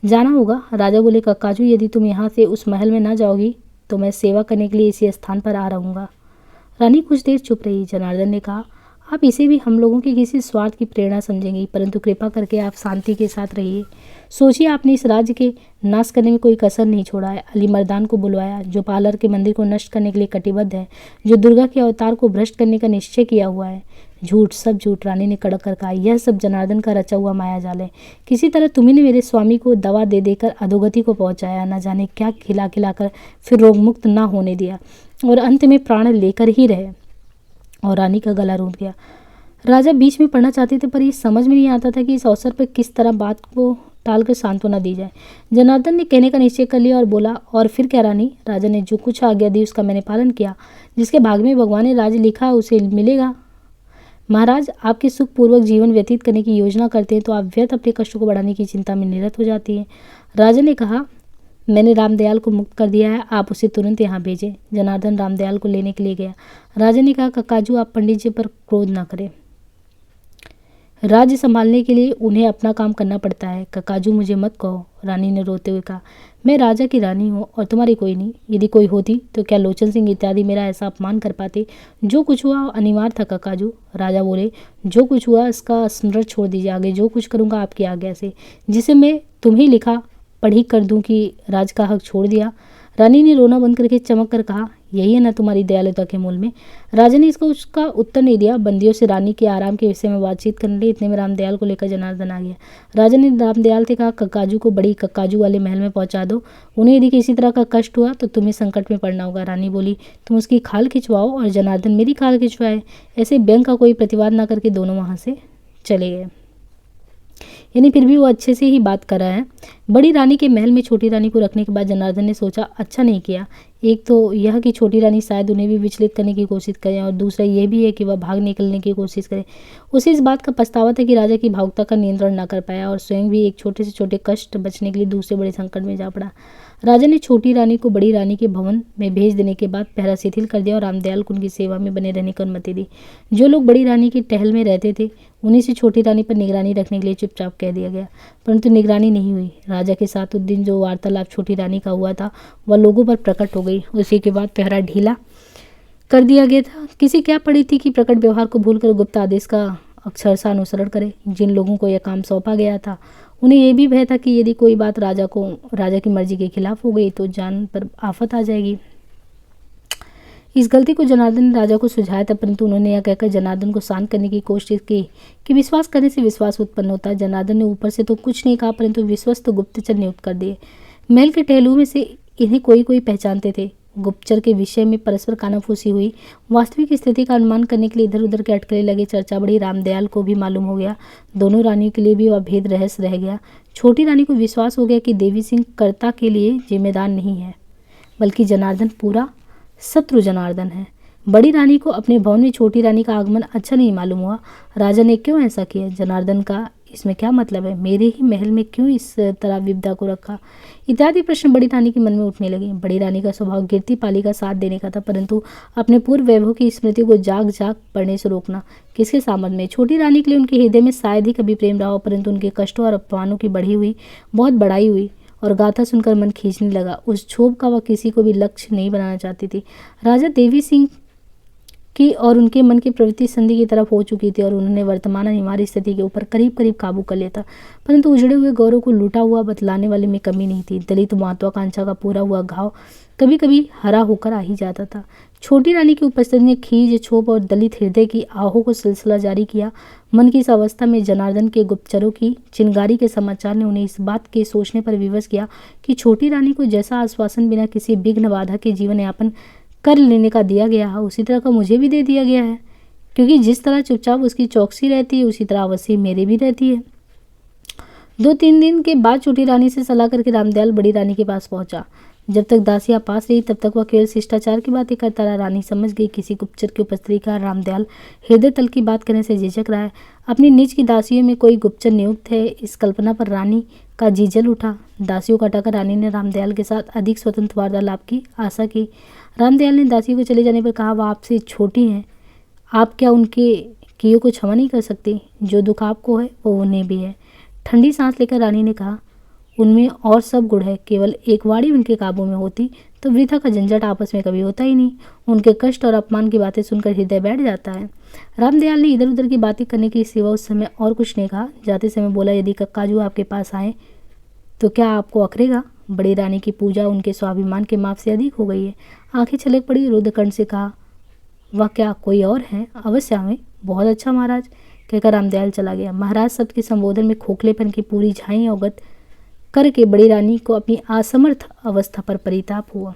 जाना होगा। राजा बोले, कक्काजू यदि तुम यहाँ से उस महल में ना जाओगी तो मैं सेवा करने के लिए इसी स्थान पर आ रहूँगा। रानी कुछ देर चुप रही। जनार्दन ने कहा, आप इसे भी हम लोगों के किसी स्वार्थ की प्रेरणा समझेंगी, परंतु कृपा करके आप शांति के साथ रहिए। सोचिए, आपने इस राज्य के नाश करने में कोई कसर नहीं छोड़ा है। अली मर्दान को बुलवाया, जो पालर के मंदिर को नष्ट करने के लिए कटिबद्ध है, जो दुर्गा के अवतार को भ्रष्ट करने का निश्चय किया हुआ है। झूठ, सब झूठ। रानी ने कड़क कर कहा, यह सब जनार्दन का रचा हुआ मायाजाल है। किसी तरह तुम्ही ने मेरे स्वामी को दवा दे देकर अधोगति को पहुंचाया, न जाने क्या खिला खिलाकर फिर रोगमुक्त ना होने दिया और अंत में प्राण लेकर ही रहे। और रानी का गला रूंध गया। राजा बीच में पढ़ना चाहते थे, पर ये समझ में नहीं आता था कि इस अवसर पर किस तरह बात को टालकर सांत्वना दी जाए। जनार्दन ने कहने का निश्चय कर लिया और बोला, और फिर क्या रानी? राजा ने जो कुछ आज्ञा दी उसका मैंने पालन किया। जिसके भाग में भगवान ने राज लिखा उसे मिलेगा। महाराज, आपके सुखपूर्वक जीवन व्यतीत करने की योजना करते हैं तो आप व्यर्थ अपने कष्टों को बढ़ाने की चिंता में निरत हो जाती हैं। राजा ने कहा, मैंने रामदयाल को मुक्त कर दिया है, आप उसे तुरंत यहाँ भेजें। जनार्दन रामदयाल को लेने के लिए गया। राजा ने कहा, कक्काजू आप पंडित जी पर क्रोध न करें, राज्य संभालने के लिए उन्हें अपना काम करना पड़ता है। कक्काजू मुझे मत कहो। रानी ने रोते हुए कहा, मैं राजा की रानी हूँ और तुम्हारी कोई नहीं। यदि कोई होती तो क्या लोचन सिंह इत्यादि मेरा ऐसा अपमान कर पाते? जो कुछ हुआ अनिवार्य था कक्काजू। राजा बोले, जो कुछ हुआ इसका स्मरण छोड़ दीजिए, आगे जो कुछ करूँगा आपकी आज्ञा से। जिसे मैं तुम्हें लिखा पढ़ी कर दूं कि राज का हक छोड़ दिया। रानी ने रोना बंद करके चमक कर कहा, यही है ना तुम्हारी दयालुता के मूल में। राजा ने उसका उत्तर नहीं दिया। बंदियों से रानी के आराम के विषय में बातचीत करने लगे। इतने में रामदयाल को लेकर जनार्दन आ गया। राजा ने रामदयाल से कहा, कक्काजू को बड़ी कक्काजू वाले महल में पहुंचा दो। उन्हें यदि किसी तरह का कष्ट हुआ तो तुम्हें संकट में पड़ना होगा। रानी बोली, तुम उसकी खाल खिंचवाओ और जनार्दन मेरी खाल खिंचवाए। ऐसे व्यंग का कोई प्रतिवाद न करके दोनों वहाँ से चले गए। यानी फिर भी वो अच्छे से ही बात कर रहा है। बड़ी रानी के महल में छोटी रानी को रखने के बाद जनार्दन ने सोचा, अच्छा नहीं किया। एक तो यह कि छोटी रानी शायद उन्हें भी विचलित करने की कोशिश करे, और दूसरा यह भी है कि वह भाग निकलने की कोशिश करे। उसे इस बात का पछतावा था कि राजा की भावुकता का नियंत्रण न कर पाया और स्वयं भी एक छोटे से छोटे कष्ट बचने के लिए दूसरे बड़े संकट में जा पड़ा। राजा ने छोटी रानी को बड़ी रानी के भवन में भेज देने के बाद पहरा शिथिल कर दिया और रामदयाल को उनकी सेवा में बने रहने की अनुमति दी। जो लोग बड़ी रानी की टहल में रहते थे उन्हीं से छोटी रानी पर निगरानी रखने के लिए चुपचाप कह दिया गया, परंतु निगरानी नहीं हुई। राजा के साथ उस दिन जो वार्तालाप छोटी रानी का हुआ था वह लोगों पर प्रकट हो गई। उसी के बाद पहरा ढीला कर दिया गया था। किसी क्या पड़ी थी कि प्रकट व्यवहार को भूलकर गुप्त आदेश का अक्षरशः अनुसरण करे। जिन लोगों को यह काम सौंपा गया था उन्हें यह भी भय था कि यदि कोई बात राजा की मर्जी के खिलाफ हो गई तो जान पर आफत आ जाएगी। इस गलती को जनार्दन ने राजा को सुझाया था, परंतु उन्होंने यह कहकर जनार्दन को शांत करने की कोशिश की कि विश्वास करने से विश्वास उत्पन्न होता है। जनार्दन ने ऊपर से तो कुछ नहीं कहा, परंतु विश्वस्त गुप्तचर नियुक्त कर दिए। महल के टहलुओं में से इन्हें कोई कोई पहचानते थे। गुप्तचर के विषय में परस्पर कानाफूसी हुई। वास्तविक स्थिति का अनुमान करने के लिए इधर उधर के अटकले लगे। चर्चा बढ़ी। रामदयाल को भी मालूम हो गया। दोनों रानियों के लिए भी वह भेद रहस्य रह गया। छोटी रानी को विश्वास हो गया कि देवी सिंह कर्ता के लिए जिम्मेदार नहीं है, बल्कि जनार्दन पूरा शत्रु जनार्दन है। बड़ी रानी को अपने भवन में छोटी रानी का आगमन अच्छा नहीं मालूम हुआ। राजा ने क्यों ऐसा किया? जनार्दन का इसमें क्या मतलब है? मेरे ही महल में क्यों इस तरह विपदा को रखा? इत्यादि प्रश्न बड़ी रानी के मन में उठने लगे। बड़ी रानी का स्वभाव गिरती पाली का साथ देने का था, परंतु अपने पूर्व वैभव की स्मृति को जाग जाग पढ़ने से रोकना किसके सामर्थ्य में? छोटी रानी के लिए उनके हृदय में शायद ही कभी प्रेम रहा हो, परंतु उनके कष्टों और अपमानों की बढ़ी हुई बहुत बड़ाई हुई और गाथा सुनकर मन खींचने लगा। उस क्षोभ का वह किसी को भी लक्ष्य नहीं बनाना चाहती थी। राजा देवी सिंह की और उनके मन की प्रवृत्ति संधि की तरफ हो चुकी थी और उन्होंने वर्तमान अनिवार्य स्थिति के ऊपर करीब करीब काबू कर लिया था, परंतु उजड़े हुए गौरव को लूटा हुआ बतलाने वाले में कमी नहीं थी। दलित महत्वाकांक्षा का पूरा हुआ घाव कभी कभी हरा होकर आ ही जाता था। छोटी रानी की उपस्थिति ने खीज, क्षोभ और दलित हृदय की आहों को सिलसिला जारी किया। मन की इस अवस्था में जनार्दन के गुप्तचरों की चिनगारी के समाचार ने उन्हें इस बात के सोचने पर विवश किया कि छोटी रानी को जैसा आश्वासन बिना किसी विघ्न बाधा के जीवन यापन कर लेने का दिया गया है, उसी तरह का मुझे भी दे दिया गया है, क्योंकि जिस तरह चुपचाप उसकी चौकसी रहती है उसी तरह अवश्य मेरे भी रहती है। 2-3 दिन के बाद छोटी रानी से सलाह करके रामदयाल बड़ी रानी के पास पहुंचा। जब तक दासियां पास रही तब तक वह केवल शिष्टाचार की बातें करता रहा। रानी समझ गई किसी गुप्तचर की उपस्थिति का रामदयाल हृदय तल की बात करने से झिझक रहा है। अपनी निज की दासियों में कोई गुप्तचर नियुक्त है, इस कल्पना पर रानी का जी जल उठा। दासियों को हटाकर रानी ने रामदयाल के साथ अधिक स्वतंत्र वार्तालाप की आशा की। रामदयाल ने दासियों को चले जाने पर कहा, वह आपसे छोटी हैं, आप क्या उनके कियों को क्षमा नहीं कर सकते? जो दुख आपको है वो उन्हें भी है। ठंडी सांस लेकर रानी ने कहा, उनमें और सब गुण है, केवल एक वाणी उनके काबू में होती तो वृथा का झंझट आपस में कभी होता ही नहीं। उनके कष्ट और अपमान की बातें सुनकर हृदय बैठ जाता है। रामदयाल ने इधर उधर की बातें करने के सिवा उस समय और कुछ नहीं कहा। जाते समय बोला, यदि कक्काजू आपके पास आए तो क्या आपको अखरेगा? बड़ी रानी की पूजा उनके स्वाभिमान के माप से अधिक हो गई है। आंखें छलक पड़ी। रुद्रकंठ से कहा, वह क्या कोई और है? अवश्य हमें। बहुत अच्छा महाराज, कहकर रामदयाल चला गया। महाराज शब्द के संबोधन में खोखलेपन की पूरी झाई अवगत करके बड़ी रानी को अपनी असमर्थ अवस्था पर परिताप हुआ।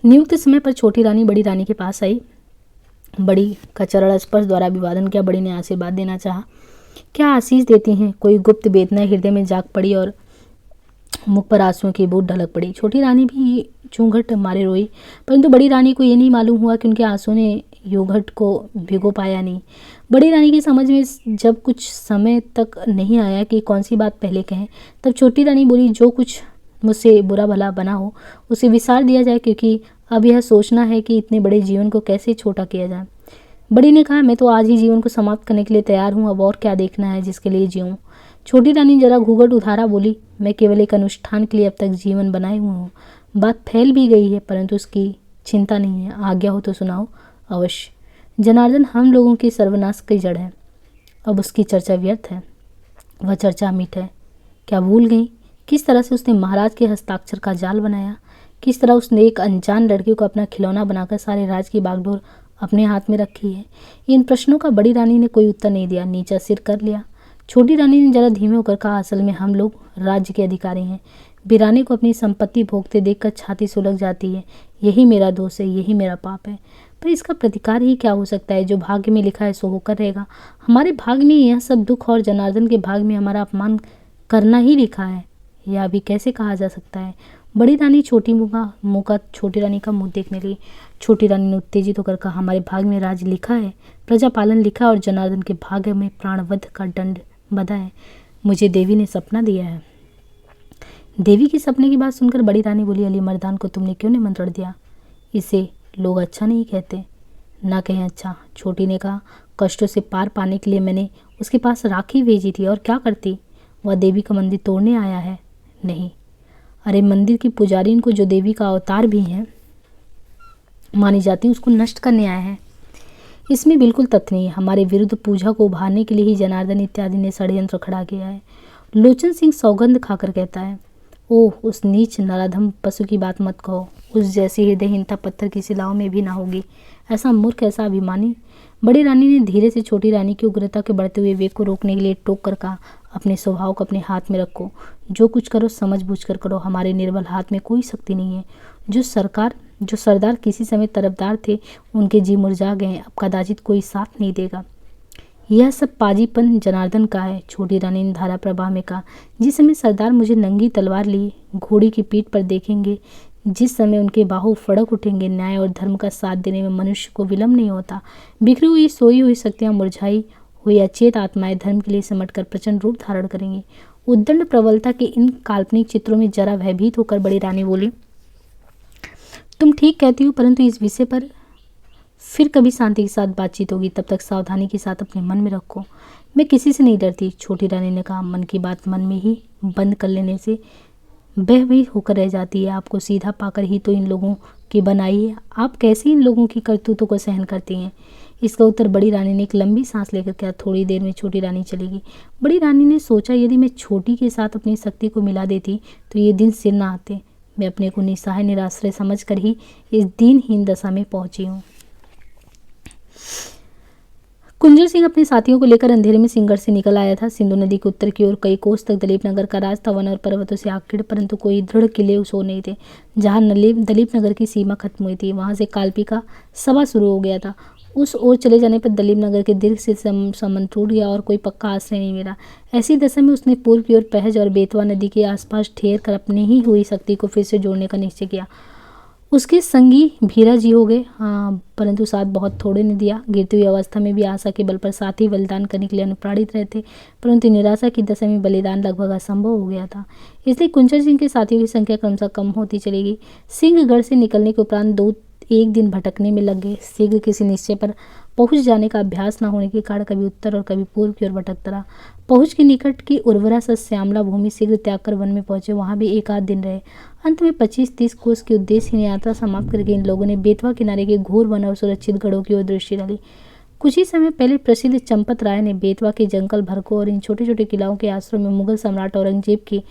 नियुक्त समय पर छोटी रानी बड़ी रानी के पास आई। बड़ी का चरण स्पर्श द्वारा अभिवादन किया। बड़ी ने आशीर्वाद देना चाहा। क्या आशीष देती हैं? कोई गुप्त वेदना हृदय में जाग पड़ी और मुख पर आंसुओं की बूंद ढलक पड़ी। छोटी रानी भी चूंघट मारे रोई, परंतु बड़ी रानी को ये नहीं मालूम हुआ कि उनके आंसुओं ने योगहट को भिगो पाया नहीं। बड़ी रानी की समझ में जब कुछ समय तक नहीं आया कि कौन सी बात पहले कहें, तब छोटी रानी बोली, जो कुछ मुझसे बुरा भला बना हो उसे विसार दिया जाए, क्योंकि अब यह सोचना है कि इतने बड़े जीवन को कैसे छोटा किया जाए। बड़ी ने कहा, मैं तो आज ही जीवन को समाप्त करने के लिए तैयार हूँ, अब और क्या देखना है जिसके लिए जीऊँ। छोटी रानी जरा घूंघट उठारा बोली, मैं केवल एक अनुष्ठान के लिए अब तक जीवन बनाए हुआ हूँ। बात फैल भी गई है, परंतु उसकी चिंता नहीं है। आज्ञा हो तो सुनाओ। अवश्य। जनार्दन हम लोगों की सर्वनाश की जड़ है, अब उसकी चर्चा व्यर्थ है। वह चर्चा अमिट है। क्या भूल गई किस तरह से उसने महाराज के हस्ताक्षर का जाल बनाया? किस तरह उसने एक अनजान लड़की को अपना खिलौना बनाकर सारे राज की बागडोर अपने हाथ में रखी है? इन प्रश्नों का बड़ी रानी ने कोई उत्तर नहीं दिया, नीचा सिर कर लिया। छोटी रानी ने जरा धीमे होकर कहा, असल में हम लोग राज्य के अधिकारी हैं। वीराने को अपनी संपत्ति भोगते देखकर छाती सुलग जाती है। यही मेरा दोष है, यही मेरा पाप है, पर इसका प्रतिकार ही क्या हो सकता है? जो भाग्य में लिखा है सो होकर रहेगा। हमारे भाग्य में यह सब दुख और जनार्दन के भाग्य में हमारा अपमान करना ही लिखा है, यह अभी कैसे कहा जा सकता है? बड़ी रानी छोटी रानी का मुंह देखने लगी। छोटी रानी ने उत्तेजित होकर कहा, हमारे भाग्य में राज लिखा है, प्रजा पालन लिखा है और जनार्दन के भाग्य में प्राणवध का दंड बंधा है। मुझे देवी ने सपना दिया है। देवी के सपने की बात सुनकर बड़ी रानी बोली, अली मर्दान को तुमने क्यों निमंत्रण दिया? इसे लोग अच्छा नहीं कहते। ना कहें अच्छा। छोटी ने कहा, कष्टों से पार पाने के लिए मैंने उसके पास राखी भेजी थी, और क्या करती? वह देवी का मंदिर तोड़ने आया है? नहीं। अरे मंदिर की पुजारी को जो देवी का अवतार भी है मानी जाती है, उसको नष्ट करने आया है। इसमें बिल्कुल तथ्य नहीं है। हमारे विरुद्ध पूजा को उभारने के लिए ही जनार्दन इत्यादि ने षड्यंत्र खड़ा किया है। लोचन सिंह सौगंध खाकर कहता है, ओह, उस नीच नराधम पशु की बात मत कहो। उस जैसी हृदयहीनता पत्थर की शिलाओं में भी ना होगी। ऐसा मूर्ख, ऐसा अभिमानी। बड़ी रानी ने धीरे से छोटी रानी की उग्रता के बढ़ते हुए वेग को रोकने के लिए टोक कर कहा, अपने स्वभाव को अपने हाथ में रखो। जो कुछ करो समझ बूझ कर करो। हमारे निर्बल हाथ में कोई शक्ति नहीं है। जो सरदार किसी समय तरफदार थे, उनके जी मुरझा गए। अब कदाचित कोई साथ नहीं देगा। यह सब पाजीपन जनार्दन का है। छोटी रानी ने धारा प्रवाह में कहा, जिस समय सरदार मुझे नंगी तलवार लिए घोड़ी की पीठ पर देखेंगे, जिस समय उनके बाहु फड़क उठेंगे, न्याय और धर्म का साथ देने में मनुष्य को विलंब नहीं होता। बिखरी हुई सोई हुई शक्तियां, मुरझाई हुई अचेत आत्माएं धर्म के लिए सिमटकर प्रचंड रूप धारण करेंगी। उद्दंड प्रबलता के इन काल्पनिक चित्रों में जरा भयभीत होकर बड़ी रानी बोली, तुम ठीक कहती हो, परंतु इस विषय पर फिर कभी शांति के साथ बातचीत होगी। तब तक सावधानी के साथ अपने मन में रखो। मैं किसी से नहीं डरती, छोटी रानी ने कहा। मन की बात मन में ही बंद कर लेने से बह भी होकर रह जाती है। आपको सीधा पाकर ही तो इन लोगों की बनाई है। आप कैसे इन लोगों की करतूतों को सहन करती हैं? इसका उत्तर बड़ी रानी ने एक लंबी सांस लेकर किया। थोड़ी देर में छोटी रानी चली गई। बड़ी रानी ने सोचा, यदि मैं छोटी के साथ अपनी शक्ति को मिला देती तो ये दिन सिर न आते। मैं अपने को निसहाय निराश्रय समझ कर ही इस दीनहीन दशा में पहुंची हूँ। कुंजर सिंह अपने साथियों को लेकर अंधेरे में सिंहगढ़ से निकल आया था। सिंधु नदी के उत्तर की ओर कई कोस तक दलीप नगर का राज था। वन और पर्वतों से आखिड़, परंतु कोई दृढ़ किले उस ओर नहीं थे। जहाँ दलीप नगर की सीमा खत्म हुई थी, वहां से काल्पी का सभा शुरू हो गया था। उस ओर चले जाने पर दलीप नगर के दीर्घ से संबंध टूट गया और कोई पक्का आश्रय नहीं मिला। ऐसी दशा में उसने पूर्व की ओर पहज और बेतवा नदी के आसपास ठहर कर अपनी ही हुई शक्ति को फिर से जोड़ने का निश्चय किया। उसके संगी भीरा जी हो गए, परंतु साथ बहुत थोड़े ने दिया। गिरती हुई अवस्था में भी आशा के बल पर साथी बलिदान करने के लिए अनुप्राणित रहे थे, परंतु निराशा की दशा में बलिदान लगभग असंभव हो गया था। इसलिए कुंजर सिंह के साथियों की संख्या क्रमशः कम होती चली गई। सिंहगढ़ से निकलने के उपरांत एक दिन भटकने में लग गए। शीघ्र किसी निश्चय पर पहुंच जाने का अभ्यास न होने के कारण कभी उत्तर और कभी पूर्व की ओर भटकता रहा। पहुंच के निकट की उर्वरा सा श्यामला भूमि शीघ्र त्याग कर वन में पहुंचे। वहां भी एक आध दिन रहे। अंत में 25-30 कोस की उद्देश्यहीन यात्रा समाप्त करके इन लोगों ने बेतवा किनारे के घोर वन और सुरक्षित गढ़ों की ओर दृष्टि डाली। कुछ ही समय पहले प्रसिद्ध चंपत राय ने बेतवा के जंगल भरको और इन छोटे छोटे किलाओं के आश्रय में मुगल सम्राट औरंगजेब की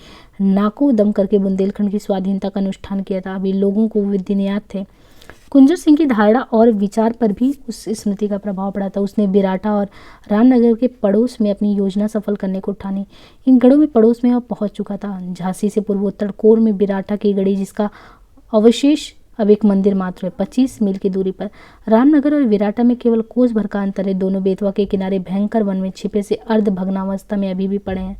नाको दम करके बुंदेलखंड की स्वाधीनता का अनुष्ठान किया था। अभी लोगों को वे दिन याद थे। कुंजर सिंह की धारणा और विचार पर भी उस स्मृति का प्रभाव पड़ा था। उसने बिराटा और रामनगर के पड़ोस में अपनी योजना सफल करने को ठानी। इन गढ़ों में पड़ोस में वह पहुंच चुका था। झांसी से पूर्वोत्तर कोर में बिराटा की गढ़ी, जिसका अवशेष अब एक मंदिर मात्र है, 25 मील की दूरी पर। रामनगर और विराटा में केवल कोस भर का अंतर है। दोनों बेतवा के किनारे भयंकर वन में छिपे से अर्ध भग्नावस्था में अभी भी पड़े हैं।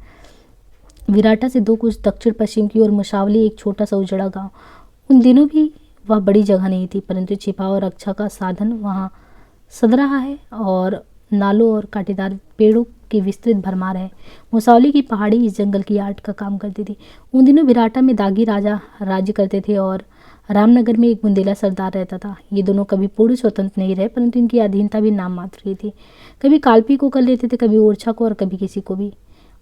विराटा से 2 कोस दक्षिण पश्चिम की ओर मुसावली, एक छोटा सा उजड़ा गांव। उन दिनों भी वह बड़ी जगह नहीं थी, परंतु छिपाव और रक्षा का साधन वहाँ सद रहा है और नालों और कांटेदार पेड़ों की विस्तृत भरमार है। मुसावली की पहाड़ी इस जंगल की आड़ का काम करती थी। उन दिनों विराटा में दागी राजा राज्य करते थे और रामनगर में एक बुंदेला सरदार रहता था। ये दोनों कभी पूर्ण स्वतंत्र नहीं रहे, परंतु इनकी अधीनता भी नाम मात्र की थी। कभी काल्पी को कर लेते थे, कभी ओरछा को और कभी किसी को भी।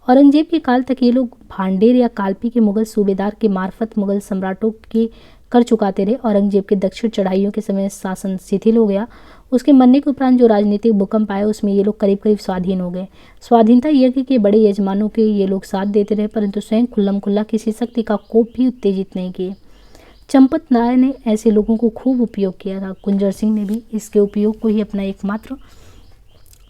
औरंगजेब के काल तक ये लोग भांडेर या काल्पी के मुगल सूबेदार के मार्फत मुगल सम्राटों के कर चुकाते रहे। औरंगजेब के दक्षिण चढ़ाइयों के समय शासन शिथिल हो गया। उसके मरने के उपरांत जो राजनीतिक भूकंप आया, उसमें ये लोग करीब करीब स्वाधीन हो गए। स्वाधीनता यज्ञ के बड़े यजमानों के ये लोग साथ देते रहे, परंतु स्वयं खुल्लम खुल्ला किसी शक्ति का कोप भी उत्तेजित नहीं किए। चंपत राय ने ऐसे लोगों को खूब उपयोग किया था। कुंजर सिंह ने भी इसके उपयोग को ही अपना एकमात्र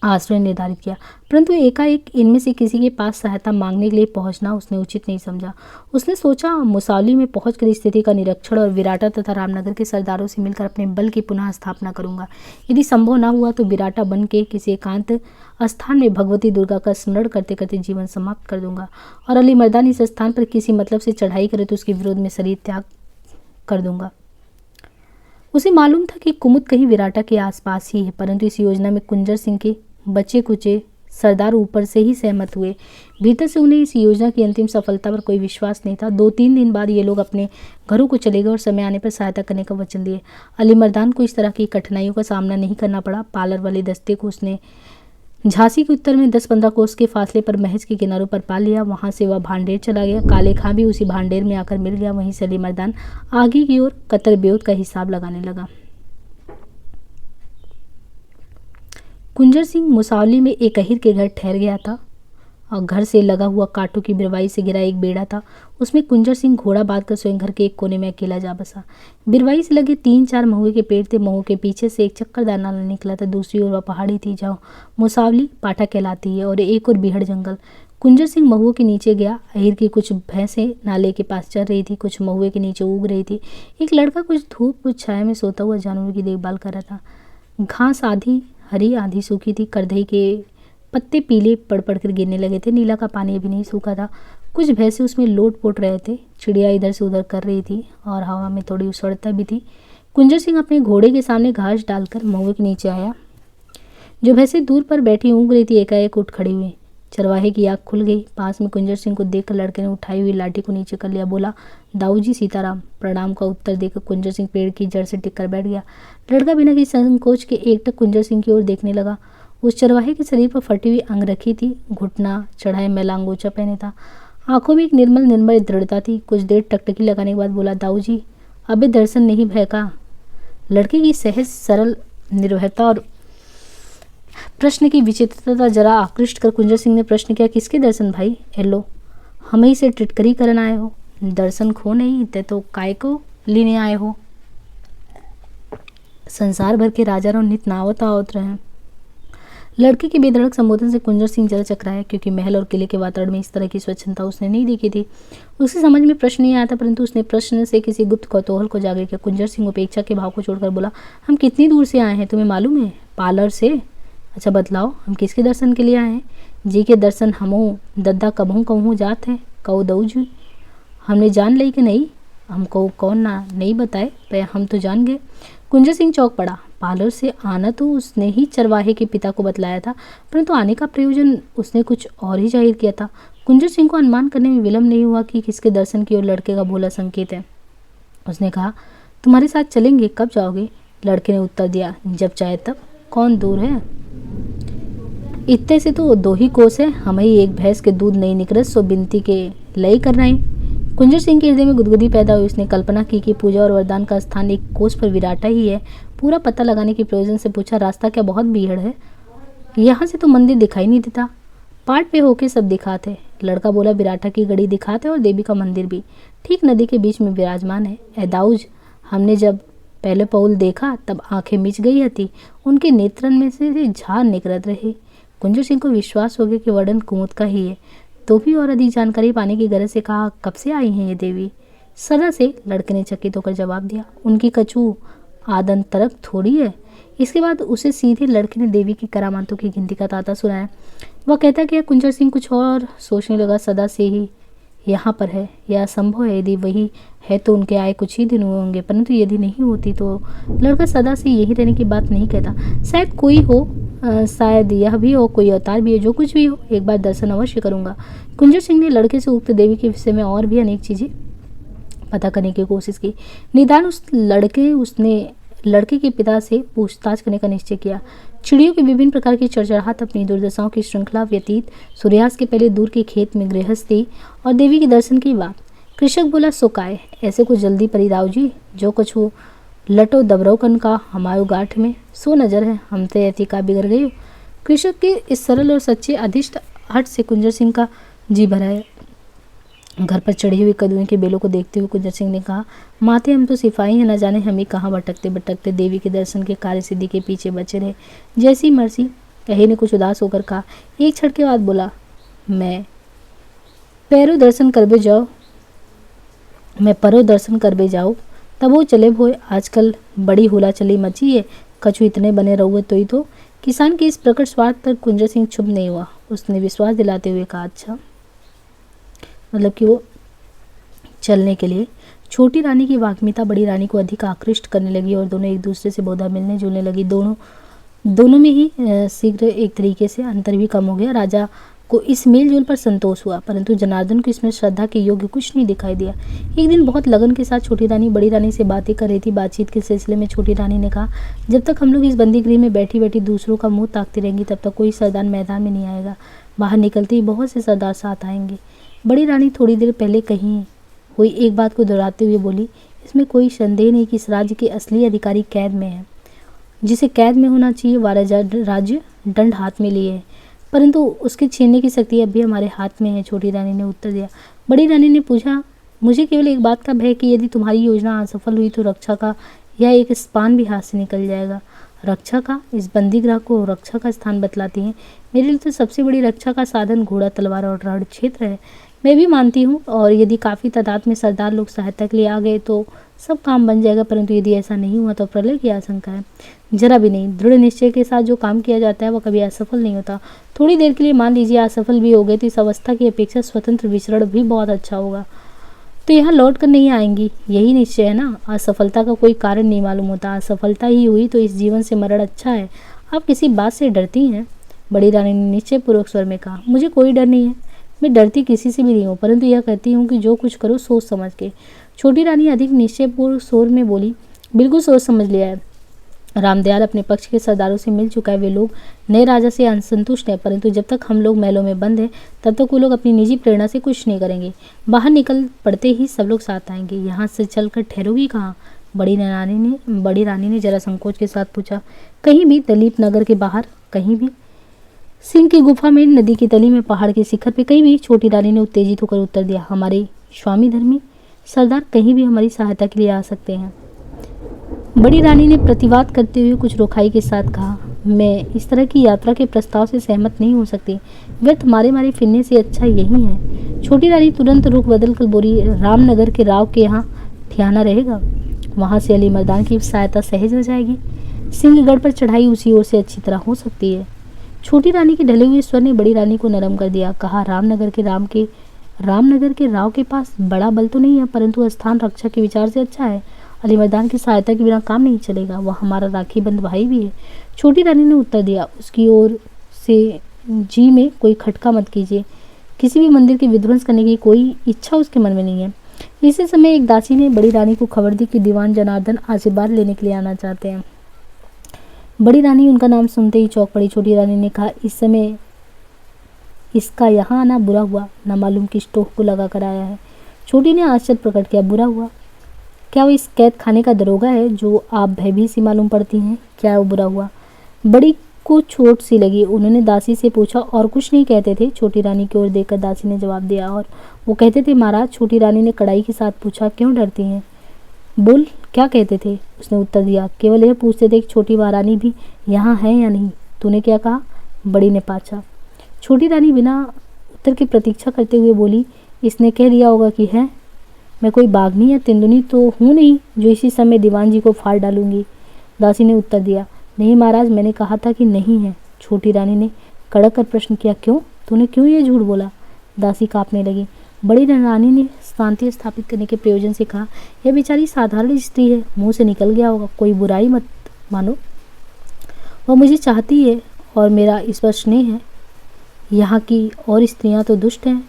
आश्रय निर्धारित किया, परंतु एकाएक इनमें से किसी के पास सहायता मांगने के लिए पहुंचना उसने उचित नहीं समझा। उसने सोचा, मुसावली में पहुंचकर स्थिति का निरीक्षण और विराटा तथा रामनगर के सरदारों से मिलकर अपने बल की पुनः स्थापना करूंगा। यदि संभव न हुआ तो विराटा बन के किसी एकांत स्थान में भगवती दुर्गा का स्मरण करते करते जीवन समाप्त कर दूंगा, और अली मर्दान इस स्थान पर किसी मतलब से चढ़ाई करे तो उसके विरोध में शरीर त्याग कर दूंगा। उसे मालूम था कि कुमुद कहीं विराटा के आसपास ही है, परंतु इस योजना में कुंजर सिंह के बचे कुचे सरदार ऊपर से ही सहमत हुए। भीतर से उन्हें इस योजना की अंतिम सफलता पर कोई विश्वास नहीं था। 2-3 दिन बाद ये लोग अपने घरों को चले गए और समय आने पर सहायता करने का वचन दिए। अली मर्दान को इस तरह की कठिनाइयों का सामना नहीं करना पड़ा। पालर वाले दस्ते को उसने झांसी के उत्तर में 10-15 कोस के फासले पर महज के किनारों पर पा लिया। वहां से वह भांडेर चला गया। काले खां भी उसी भांडेर में आकर मिल गया। वहीं से अली मर्दान आगे की ओर कतर ब्योत का हिसाब लगाने लगा। कुंजर सिंह मुसावली में एक अहिर के घर ठहर गया था और घर से लगा हुआ कांटों की बिरवाई से घिरा एक बेड़ा था। उसमें कुंजर सिंह घोड़ा बांधकर स्वयं घर के एक कोने में अकेला जा बसा। बिरवाई से लगे 3-4 महुए के पेड़ थे। महुओं के पीछे से एक चक्करदार नाला निकला था। दूसरी ओर वह पहाड़ी थी जहाँ मुसावली पाटा कहलाती है, और एक और बिहड़ जंगल। कुंजर सिंह महुओं के नीचे गया। अहिर की कुछ भैंसें नाले के पास चल रही थी, कुछ महुए के नीचे उग रही थी। एक लड़का कुछ धूप कुछ छाया में सोता हुआ जानवर की देखभाल कर रहा था। घास आधी हरी आधी सूखी थी। करधई के पत्ते पीले पड़ पड़ कर गिरने लगे थे। नीला का पानी अभी नहीं सूखा था। कुछ भैंसे उसमें लोट पोट रहे थे। चिड़िया इधर से उधर कर रही थी और हवा में थोड़ी उछड़ता भी थी। कुंजर सिंह अपने घोड़े के सामने घास डालकर महुए के नीचे आया। जो भैंसे दूर पर बैठी ऊँग रही थी एकाएक उठ खड़ी हुई। चरवाहे की आँख खुल गई। पास में कुंजर सिंह को देखकर लड़के ने उठाई हुई लाठी को नीचे कर लिया। बोला, दाऊ जी सीताराम। प्रणाम का उत्तर देकर कुंजर सिंह पेड़ की जड़ से टिककर बैठ गया। लड़का बिना किसी संकोच के एकटक कुंजर सिंह की ओर देखने लगा। उस चरवाहे के शरीर पर फटी हुई अंगरखी थी, घुटना चढ़ाए मैला अंगोछा पहने था, आंखों में एक निर्मल दृढ़ता थी। कुछ देर टकटकी लगाने के बाद बोला, दाऊ जी अबे दर्शन नहीं भय का। लड़के की सहज सरल निर्भयता और प्रश्न की विचित्रता जरा आकृष्ट कर कुंजर सिंह ने प्रश्न किया, किसके दर्शन भाई? एलो, हमें इसे टिटकरी करन आए हो? दर्शन खो नहीं ते तो काय को लेने आए हो? संसार भर के राजा और नित नावत आवत रहे। लड़के के बेधड़क संबोधन से कुंजर सिंह जरा चकराया, क्योंकि महल और किले के वातावरण में इस तरह की स्वच्छंदता उसने नहीं देखी थी। उसकी समझ में प्रश्न नहीं आया था, परंतु उसने प्रश्न से किसी गुप्त कौतूहल को जागर किया। कुंजर सिंह उपेक्षा के भाव को छोड़कर बोला, हम कितनी दूर से आए हैं तुम्हें मालूम है? पार्लर से। अच्छा बतलाओ, हम किसके दर्शन के लिए आए हैं? जी के दर्शन हमो दद्दा कबहू कहूँ जात है, कहो दऊ जी। हमने जान ली कि नहीं? हमको कौन ना नहीं बताए पे हम तो जान गए। कुंजर सिंह चौंक पड़ा। पार्लर से आना तो उसने ही चरवाहे के पिता को बतलाया था, परंतु आने का प्रयोजन उसने कुछ और ही जाहिर किया था। कुंजर सिंह को अनुमान करने में विलम्ब नहीं हुआ कि किसके दर्शन की ओर लड़के का भोला संकेत है। उसने कहा, तुम्हारे साथ चलेंगे, कब जाओगे? लड़के ने उत्तर दिया, जब चाहे तब। कौन दूर है? इतने से तो 2 ही कोस है, हमें ही एक भैंस के दूध नहीं निकले सो बिनती के लई कर रहे हैं। कुंजर सिंह के हृदय में गुदगुदी पैदा हुई। उसने कल्पना की कि पूजा और वरदान का स्थान एक कोस पर विराटा ही है। पूरा पता लगाने के प्रयोजन से पूछा, रास्ता क्या बहुत भीड़ है? यहाँ से तो मंदिर दिखाई नहीं देता, पाट पे होके सब दिखाते। लड़का बोला, विराटा की गढ़ी दिखाते और देवी का मंदिर भी ठीक नदी के बीच में विराजमान है। ए दाऊज, हमने जब पहले पौल देखा तब आंखें मिच गई हती, उनके नेत्रन में से झार निकलत रही। कुंजर सिंह को विश्वास हो गया कि वर्णन कुमुद का ही है, तो भी और अधिक जानकारी पाने की गरज से कहा, कब से आई हैं ये देवी? सदा से, लड़के ने चकित होकर जवाब दिया। उनकी कछू आदन तरफ थोड़ी है। इसके बाद उसे सीधे लड़के ने देवी की करामातों की गिनती का ताता सुनाया। वह कहता कि कुंजर सिंह कुछ और सोचने लगा। सदा से ही यहाँ पर है, यह असंभव है। यदि वही है तो उनके आए कुछ ही दिन हुए होंगे, परंतु यदि नहीं होती तो लड़का सदा से यही रहने की बात नहीं कहता। शायद कोई हो, शायद यह भी हो, कोई अवतार भी हो, जो कुछ भी हो, एक बार दर्शन अवश्य करूँगा। कुंजर सिंह ने लड़के से उक्त देवी के विषय में और भी अनेक चीज़ें पता करने की कोशिश की। निदान उसने लड़के के पिता से पूछताछ करने का निश्चय किया। चिड़ियों के विभिन्न प्रकार की चरचराहट, अपनी दुर्दशाओं की श्रृंखला, व्यतीत सूर्यास्त के पहले दूर के खेत में गृहस्थी और देवी के दर्शन की बात। कृषक बोला, सोकाए ऐसे को जल्दी परी दाऊ जी, जो कुछ हो लटो दबरोकन का हमायो गाठ में सो नजर है, हम तो ऐसी का बिगड़ गई हो। कृषक के इस सरल और सच्चे अधिष्ट हट से कुंजर सिंह का जी भराया। घर पर चढ़ी हुई कद्दुओं के बेलों को देखते हुए कुंजर सिंह ने कहा, माते हम तो सिपाही हैं, न जाने हमें कहाँ भटकते भटकते देवी के दर्शन के कार्य सिद्धि के पीछे बचे रहे। जैसी मर्जी। कहे ने कुछ उदास होकर कहा। एक क्षण के बाद बोला, मैं परो दर्शन करबे जाओ तब वो चले भोए। आजकल बड़ी हुला चली मची है, कछु इतने बने रहुए तो ही तो। किसान के इस प्रकट स्वार्थ पर कुंजर सिंह चुप नहीं हुआ। उसने विश्वास दिलाते हुए कहा, अच्छा, मतलब कि वो चलने के लिए। छोटी रानी की वाग्मिता बड़ी रानी को अधिक आकृष्ट करने लगी और दोनों एक दूसरे से बहुधा मिलने जुलने लगी। दोनों में ही शीघ्र एक तरीके से अंतर भी कम हो गया। राजा को इस मेल जोल पर संतोष हुआ, परंतु जनार्दन को इसमें श्रद्धा के योग्य कुछ नहीं दिखाई दिया। एक दिन बहुत लगन के साथ छोटी रानी बड़ी रानी से बातें कर रही थी। बातचीत के सिलसिले में छोटी रानी ने कहा, जब तक हम लोग इस बंदी गृह में बैठी बैठी दूसरों का मुंह ताकती रहेंगी तब तक कोई सरदार मैदान में नहीं आएगा। बाहर निकलते ही बहुत से सरदार साथ आएंगे। बड़ी रानी थोड़ी देर पहले कहीं हुई एक बात को दोहराते हुए बोली, इसमें कोई संदेह नहीं कि इस राज्य के असली अधिकारी कैद में है। जिसे कैद में होना चाहिए वह राज्य दंड हाथ में लिए है, परंतु उसके छीनने की शक्ति अब भी हमारे हाथ में है। छोटी रानी ने उत्तर दिया। बड़ी रानी ने पूछा, मुझे केवल एक बात का भय कि यदि तुम्हारी योजना असफल हुई तो रक्षा का यह एक स्पान भी हाथ से निकल जाएगा। रक्षा का? इस बंदीगृह को रक्षा का स्थान बतलाती हैं। मेरे लिए तो सबसे बड़ी रक्षा का साधन घोड़ा, तलवार और रण क्षेत्र है। मैं भी मानती हूँ, और यदि काफ़ी तादाद में सरदार लोग सहायता के लिए आ गए तो सब काम बन जाएगा, परंतु यदि ऐसा नहीं हुआ तो प्रलय की आशंका है। जरा भी नहीं। दृढ़ निश्चय के साथ जो काम किया जाता है वह कभी असफल नहीं होता। थोड़ी देर के लिए मान लीजिए असफल भी हो गए तो इस अवस्था की अपेक्षा स्वतंत्र विचरण भी बहुत अच्छा होगा। तो यहाँ लौट कर नहीं आएंगी, यही निश्चय है ना। असफलता का कोई कारण नहीं मालूम होता, असफलता ही हुई तो इस जीवन से मरण अच्छा है। आप किसी बात से डरती हैं? बड़ी रानी ने निश्चयपूर्वक स्वर में कहा। मुझे कोई डर नहीं है, मैं डरती किसी से भी नहीं हूँ, परंतु यह कहती हूँ कि जो कुछ करो सोच समझ के। छोटी रानी अधिक निश्चयपूर्वक स्वर में बोली। बिल्कुल सोच समझ लिया है। रामदयाल अपने पक्ष के सरदारों से मिल चुका है। वे लोग नए राजा से असंतुष्ट हैं, परंतु जब तक हम लोग महलों में बंद हैं तब तक वो लोग अपनी निजी प्रेरणा से कुछ नहीं करेंगे। बाहर निकल पड़ते ही सब लोग साथ आएंगे। यहाँ से चलकर ठहरोगी कहाँ? बड़ी रानी ने जरा संकोच के साथ पूछा। कहीं भी, दलीप नगर के बाहर, कहीं भी, सिंह की गुफा में, नदी की तली में, पहाड़ के शिखर पे, कहीं भी। छोटी रानी ने उत्तेजित होकर उत्तर दिया। हमारे स्वामी धर्मी सरदार कहीं भी हमारी सहायता के लिए आ सकते हैं। बड़ी रानी ने प्रतिवाद करते हुए कुछ रुखाई के साथ कहा। मैं इस तरह की यात्रा के प्रस्ताव से सहमत नहीं हो सकती। व्यर्थ मारे मारे फिरने से अच्छा यही है। छोटी रानी तुरंत रुख बदल कर बोली। रामनगर के राव के यहाँ ठिकाना रहेगा, वहाँ से अली मर्दान की सहायता सहज हो जाएगी। सिंहगढ़ पर चढ़ाई उसी ओर से अच्छी तरह हो सकती है। छोटी रानी के ढले हुए स्वर ने बड़ी रानी को नरम कर दिया। कहा, रामनगर के राव के पास बड़ा बल तो नहीं है, परंतु स्थान रक्षा के विचार से अच्छा है। अली मर्दान की सहायता के बिना काम नहीं चलेगा, वह हमारा राखी बंद भाई भी है। छोटी रानी ने उत्तर दिया। उसकी ओर से जी में कोई खटका मत कीजिए। किसी भी मंदिर के विध्वंस करने की कोई इच्छा उसके मन में नहीं है। इसी समय एक दासी ने बड़ी रानी को खबर दी कि दीवान जनार्दन आशीर्वाद लेने के लिए आना चाहते हैं। बड़ी रानी उनका नाम सुनते ही चौंक पड़ी। छोटी रानी ने कहा, इस समय इसका यहाँ आना बुरा हुआ, न मालूम किस टोक को लगा कर आया है। छोटी ने आश्चर्य प्रकट किया। बुरा हुआ? क्या वो इस कैद खाने का दरोगा है जो आप भयभीत सी मालूम पड़ती हैं? क्या वो बुरा हुआ? बड़ी को चोट सी लगी। उन्होंने दासी से पूछा। और कुछ नहीं कहते थे? छोटी रानी की ओर देखकर दासी ने जवाब दिया। और वो कहते थे महाराज। छोटी रानी ने कड़ाई के साथ पूछा। क्यों डरती हैं? बोल, क्या कहते थे? उसने उत्तर दिया। केवल यह पूछते थे कि छोटी महारानी भी यहाँ है या नहीं। तूने क्या कहा? बड़ी ने पूछा। छोटी रानी बिना उत्तर की प्रतीक्षा करते हुए बोली, इसने कह दिया होगा कि है। मैं कोई बाघनी या तेंदुनी तो हूँ नहीं जो इसी समय दीवान जी को फाड़ डालूंगी। दासी ने उत्तर दिया। नहीं महाराज, मैंने कहा था कि नहीं है। छोटी रानी ने कड़क कर प्रश्न किया। क्यों? तूने क्यों ये झूठ बोला? दासी कांपने लगी। बड़ी रानी ने शांति स्थापित करने के प्रयोजन से कहा, यह बेचारी साधारण स्त्री है, मुंह से निकल गया होगा, कोई बुराई मत मानो। वह मुझे चाहती है और मेरा इस पर स्नेह है। यहाँ की और स्त्रियाँ तो दुष्ट हैं।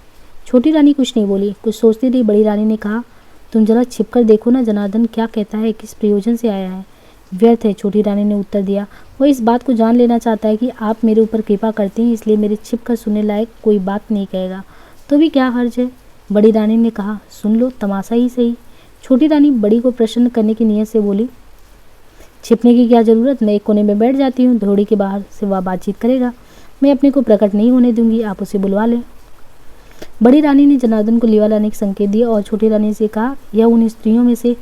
छोटी रानी कुछ नहीं बोली, कुछ सोचती रही। बड़ी रानी ने कहा, तुम जरा छिपकर देखो ना, जनार्दन क्या कहता है, किस प्रयोजन से आया है। व्यर्थ है, छोटी रानी ने उत्तर दिया। वह इस बात को जान लेना चाहता है कि आप मेरे ऊपर कृपा करती हैं, इसलिए मेरे छिपकर सुनने लायक कोई बात नहीं कहेगा। तो भी क्या हर्ज है? बड़ी रानी ने कहा। सुन लो, तमाशा ही सही। छोटी रानी बड़ी को प्रसन्न करने की नीयत से बोली। छिपने की क्या जरूरत? मैं एक कोने में बैठ जाती हूँ, धोड़ी के बाहर से वह बातचीत करेगा। मैं अपने को प्रकट नहीं होने दूंगी, आप उसे बुलवा लें। बड़ी रानी ने जनार्दन को लिवा लाने के संकेत दिए और छोटी रानी से कहा, यह उन स्त्रियों में से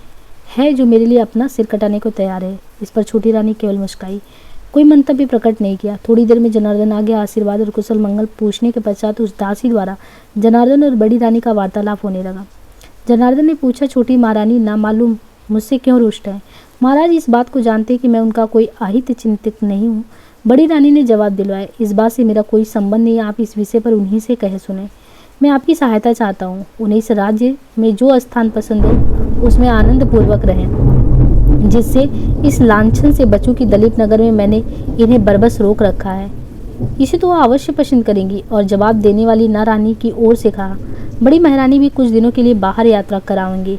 है जो मेरे लिए अपना सिर कटाने को तैयार है। इस पर छोटी रानी केवल मुस्काई, कोई मंतव्य प्रकट नहीं किया। थोड़ी देर में जनार्दन आ गया। आशीर्वाद और कुशल मंगल पूछने के पश्चात उस दासी द्वारा जनार्दन और बड़ी रानी का वार्तालाप होने लगा। जनार्दन ने पूछा, छोटी महारानी ना मालूम मुझसे क्यों रुष्ट है? महाराज इस बात को जानते कि मैं उनका कोई आहित चिंतित नहीं हूँ। बड़ी रानी ने जवाब दिलवाया, इस बात से मेरा कोई संबंध नहीं, आप इस विषय पर उन्हीं से कहे सुने। मैं आपकी सहायता चाहता हूँ। उन्हें इस राज्य में जो स्थान पसंद हो उसमें आनंद पूर्वक रहें, जिससे इस लांछन से बचूं कि दलीप नगर में मैंने इन्हें बरबस रोक रखा है। इसे तो अवश्य पसंद करेंगी। और जवाब देने वाली न रानी की ओर से कहा, बड़ी महारानी भी कुछ दिनों के लिए बाहर यात्रा कराएंगी।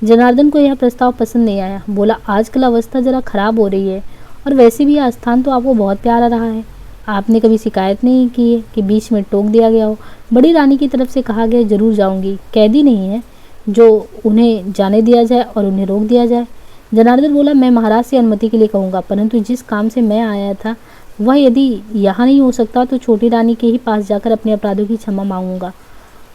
जनार्दन को यह प्रस्ताव पसंद नहीं आया। बोला, आजकल अवस्था जरा खराब हो रही है और वैसे भी यह स्थान तो आपको बहुत प्यारा रहा है। आपने कभी शिकायत नहीं की है कि बीच में टोक दिया गया हो। बड़ी रानी की तरफ से कहा गया, जरूर जाऊंगी। कैदी नहीं है जो उन्हें जाने दिया जाए और उन्हें रोक दिया जाए। जनार्दन बोला, मैं महाराज से अनुमति के लिए कहूँगा, परंतु जिस काम से मैं आया था वह यदि यहाँ नहीं हो सकता तो छोटी रानी के ही पास जाकर अपने अपराधों की क्षमा मांगूंगा।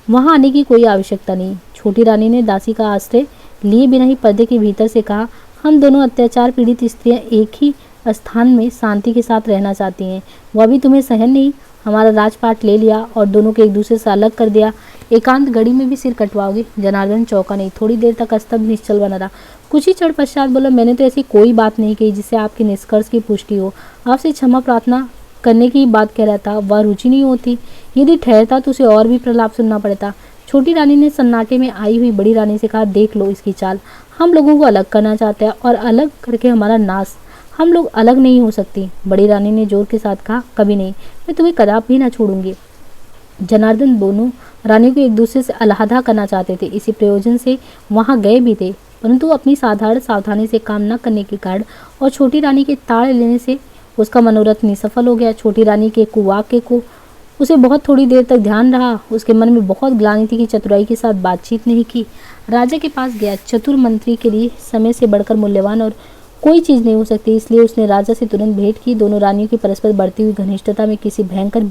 वहाँ आने की कोई आवश्यकता नहीं। छोटी रानी ने दासी का आश्रय लिए बिना ही पर्दे के भीतर से कहा, हम दोनों अत्याचार पीड़ित स्त्रियाँ एक ही स्थान में शांति के साथ रहना चाहती हैं। वह भी तुम्हें सहन नहीं। हमारा राजपाट ले लिया और दोनों को एक दूसरे से अलग कर दिया। एकांत घड़ी में भी सिर कटवाओगे? जनार्दन चौंका नहीं, थोड़ी देर तक स्तब्ध निश्चल बना रहा। कुछ ही क्षण पश्चात बोला, मैंने तो ऐसी कोई बात नहीं कही जिससे आपके निष्कर्ष की पुष्टि हो। आपसे क्षमा प्रार्थना करने की बात कह रहा था, वह रुचि नहीं होती। यदि ठहरता तो उसे और भी प्रलाप सुनना पड़ता। छोटी रानी ने सन्नाटे में आई हुई बड़ी रानी से कहा, देख लो इसकी चाल, हम लोगों को अलग करना चाहते हैं और अलग करके हमारा नाश। हम लोग अलग नहीं हो सकती। बड़ी रानी ने जोर के साथ कहा, कभी नहीं, मैं तुम्हें कदापि भी ना छोड़ूंगी। जनार्दन दोनों रानी को एक दूसरे से अलहदा करना चाहते थे, इसी प्रयोजन से वहां गए भी थे, परंतु अपनी साधारण सावधानी से काम न करने के कारण और छोटी रानी के ताड़ लेने से उसका मनोरथ निसफल हो गया। छोटी रानी के कुवाक्य को उसे बहुत थोड़ी देर तक ध्यान रहा। उसके मन में बहुत ग्लानि थी कि चतुराई के साथ बातचीत नहीं की। राजा के पास गया। चतुर मंत्री के लिए समय से बढ़कर मूल्यवान और कोई चीज नहीं हो सकती, इसलिए उसने राजा से तुरंत भेंट की। दोनों रानियों की परस्पर बढ़ती हुई घनिष्ठता में किसी भयंकर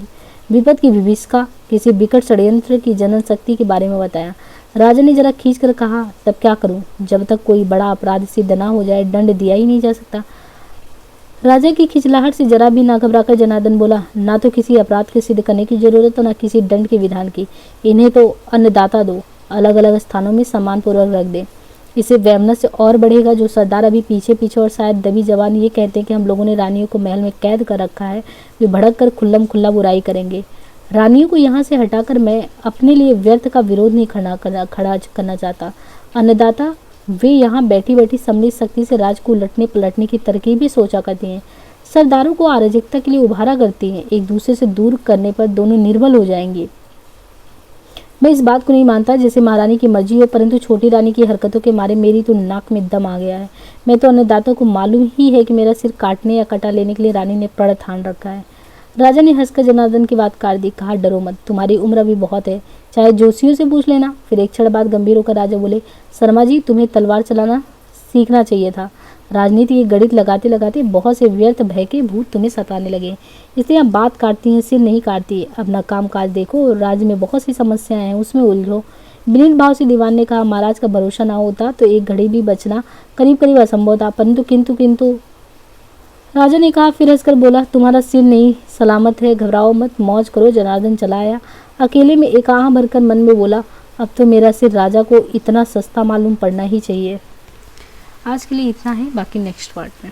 विपद की विभीषिका, किसी विकट षड्यंत्र की जनन शक्ति के बारे में बताया। राजा ने जरा खींच कर कहा, तब क्या करूं? जब तक कोई बड़ा अपराध सिद्ध न हो जाए दंड दिया ही नहीं जा सकता। राजा की खिचलाहट से जरा भी ना घबराकर जनार्दन बोला, ना तो किसी अपराध के सिद्ध करने की जरूरत और ना किसी दंड के विधान की। इन्हें तो अन्नदाता दो, अलग अलग स्थानों में सम्मान पूर्वक रख दे। इससे वैमनस्य और बढ़ेगा। जो सरदार अभी पीछे पीछे और शायद दबी जवान ये कहते हैं कि हम लोगों ने रानियों को महल में कैद कर रखा है, वे भड़क कर खुल्लम खुल्ला बुराई करेंगे। रानियों को यहाँ से हटाकर मैं अपने लिए व्यर्थ का विरोध नहीं खड़ा करना चाहता। अन्नदाता वे यहाँ बैठी बैठी सम्मिलित शक्ति से राज को उलटने पलटने की तरकीबें सोचा करती हैं, सरदारों को अराजकता के लिए उभारा करती हैं। एक दूसरे से दूर करने पर दोनों निर्बल हो जाएंगे। मैं इस बात को नहीं मानता जैसे महारानी की मर्जी हो, परंतु छोटी रानी की हरकतों के मारे मेरी तो नाक में दम आ गया है। मैं तो अन्नदाता को मालूम ही है कि मेरा सिर काटने या कटा लेने के लिए रानी ने प्रण ठान रखा है। राजा ने हंसकर जनार्दन की बात काट दी। कहा, डरो मत, तुम्हारी उम्र अभी बहुत है, चाहे जोशियों से पूछ लेना। फिर एक क्षण बाद गंभीर होकर राजा बोले, शर्मा जी, तुम्हें तलवार चलाना सीखना चाहिए था। राजनीति के गणित लगाते लगाते बहुत से व्यर्थ भय के भूत तुम्हें सताने लगे, इसलिए आप बात काटती हैं, सिर नहीं काटती। अपना काम काज देखो, राज्य में बहुत सी समस्याएं हैं, उसमें उलझो। विनीत भाव से दीवान ने कहा, महाराज का भरोसा ना होता तो एक घड़ी भी बचना करीब करीब असंभव था, परंतु किंतु राजा ने कहा। फिर हंसकर बोला, तुम्हारा सिर नहीं सलामत है, घबराओ मत, मौज करो। जनार्दन चला आया। अकेले में एक आह भरकर मन में बोला, अब तो मेरा सिर राजा को इतना सस्ता मालूम पड़ना ही चाहिए। आज के लिए इतना है, बाकी नेक्स्ट पार्ट में।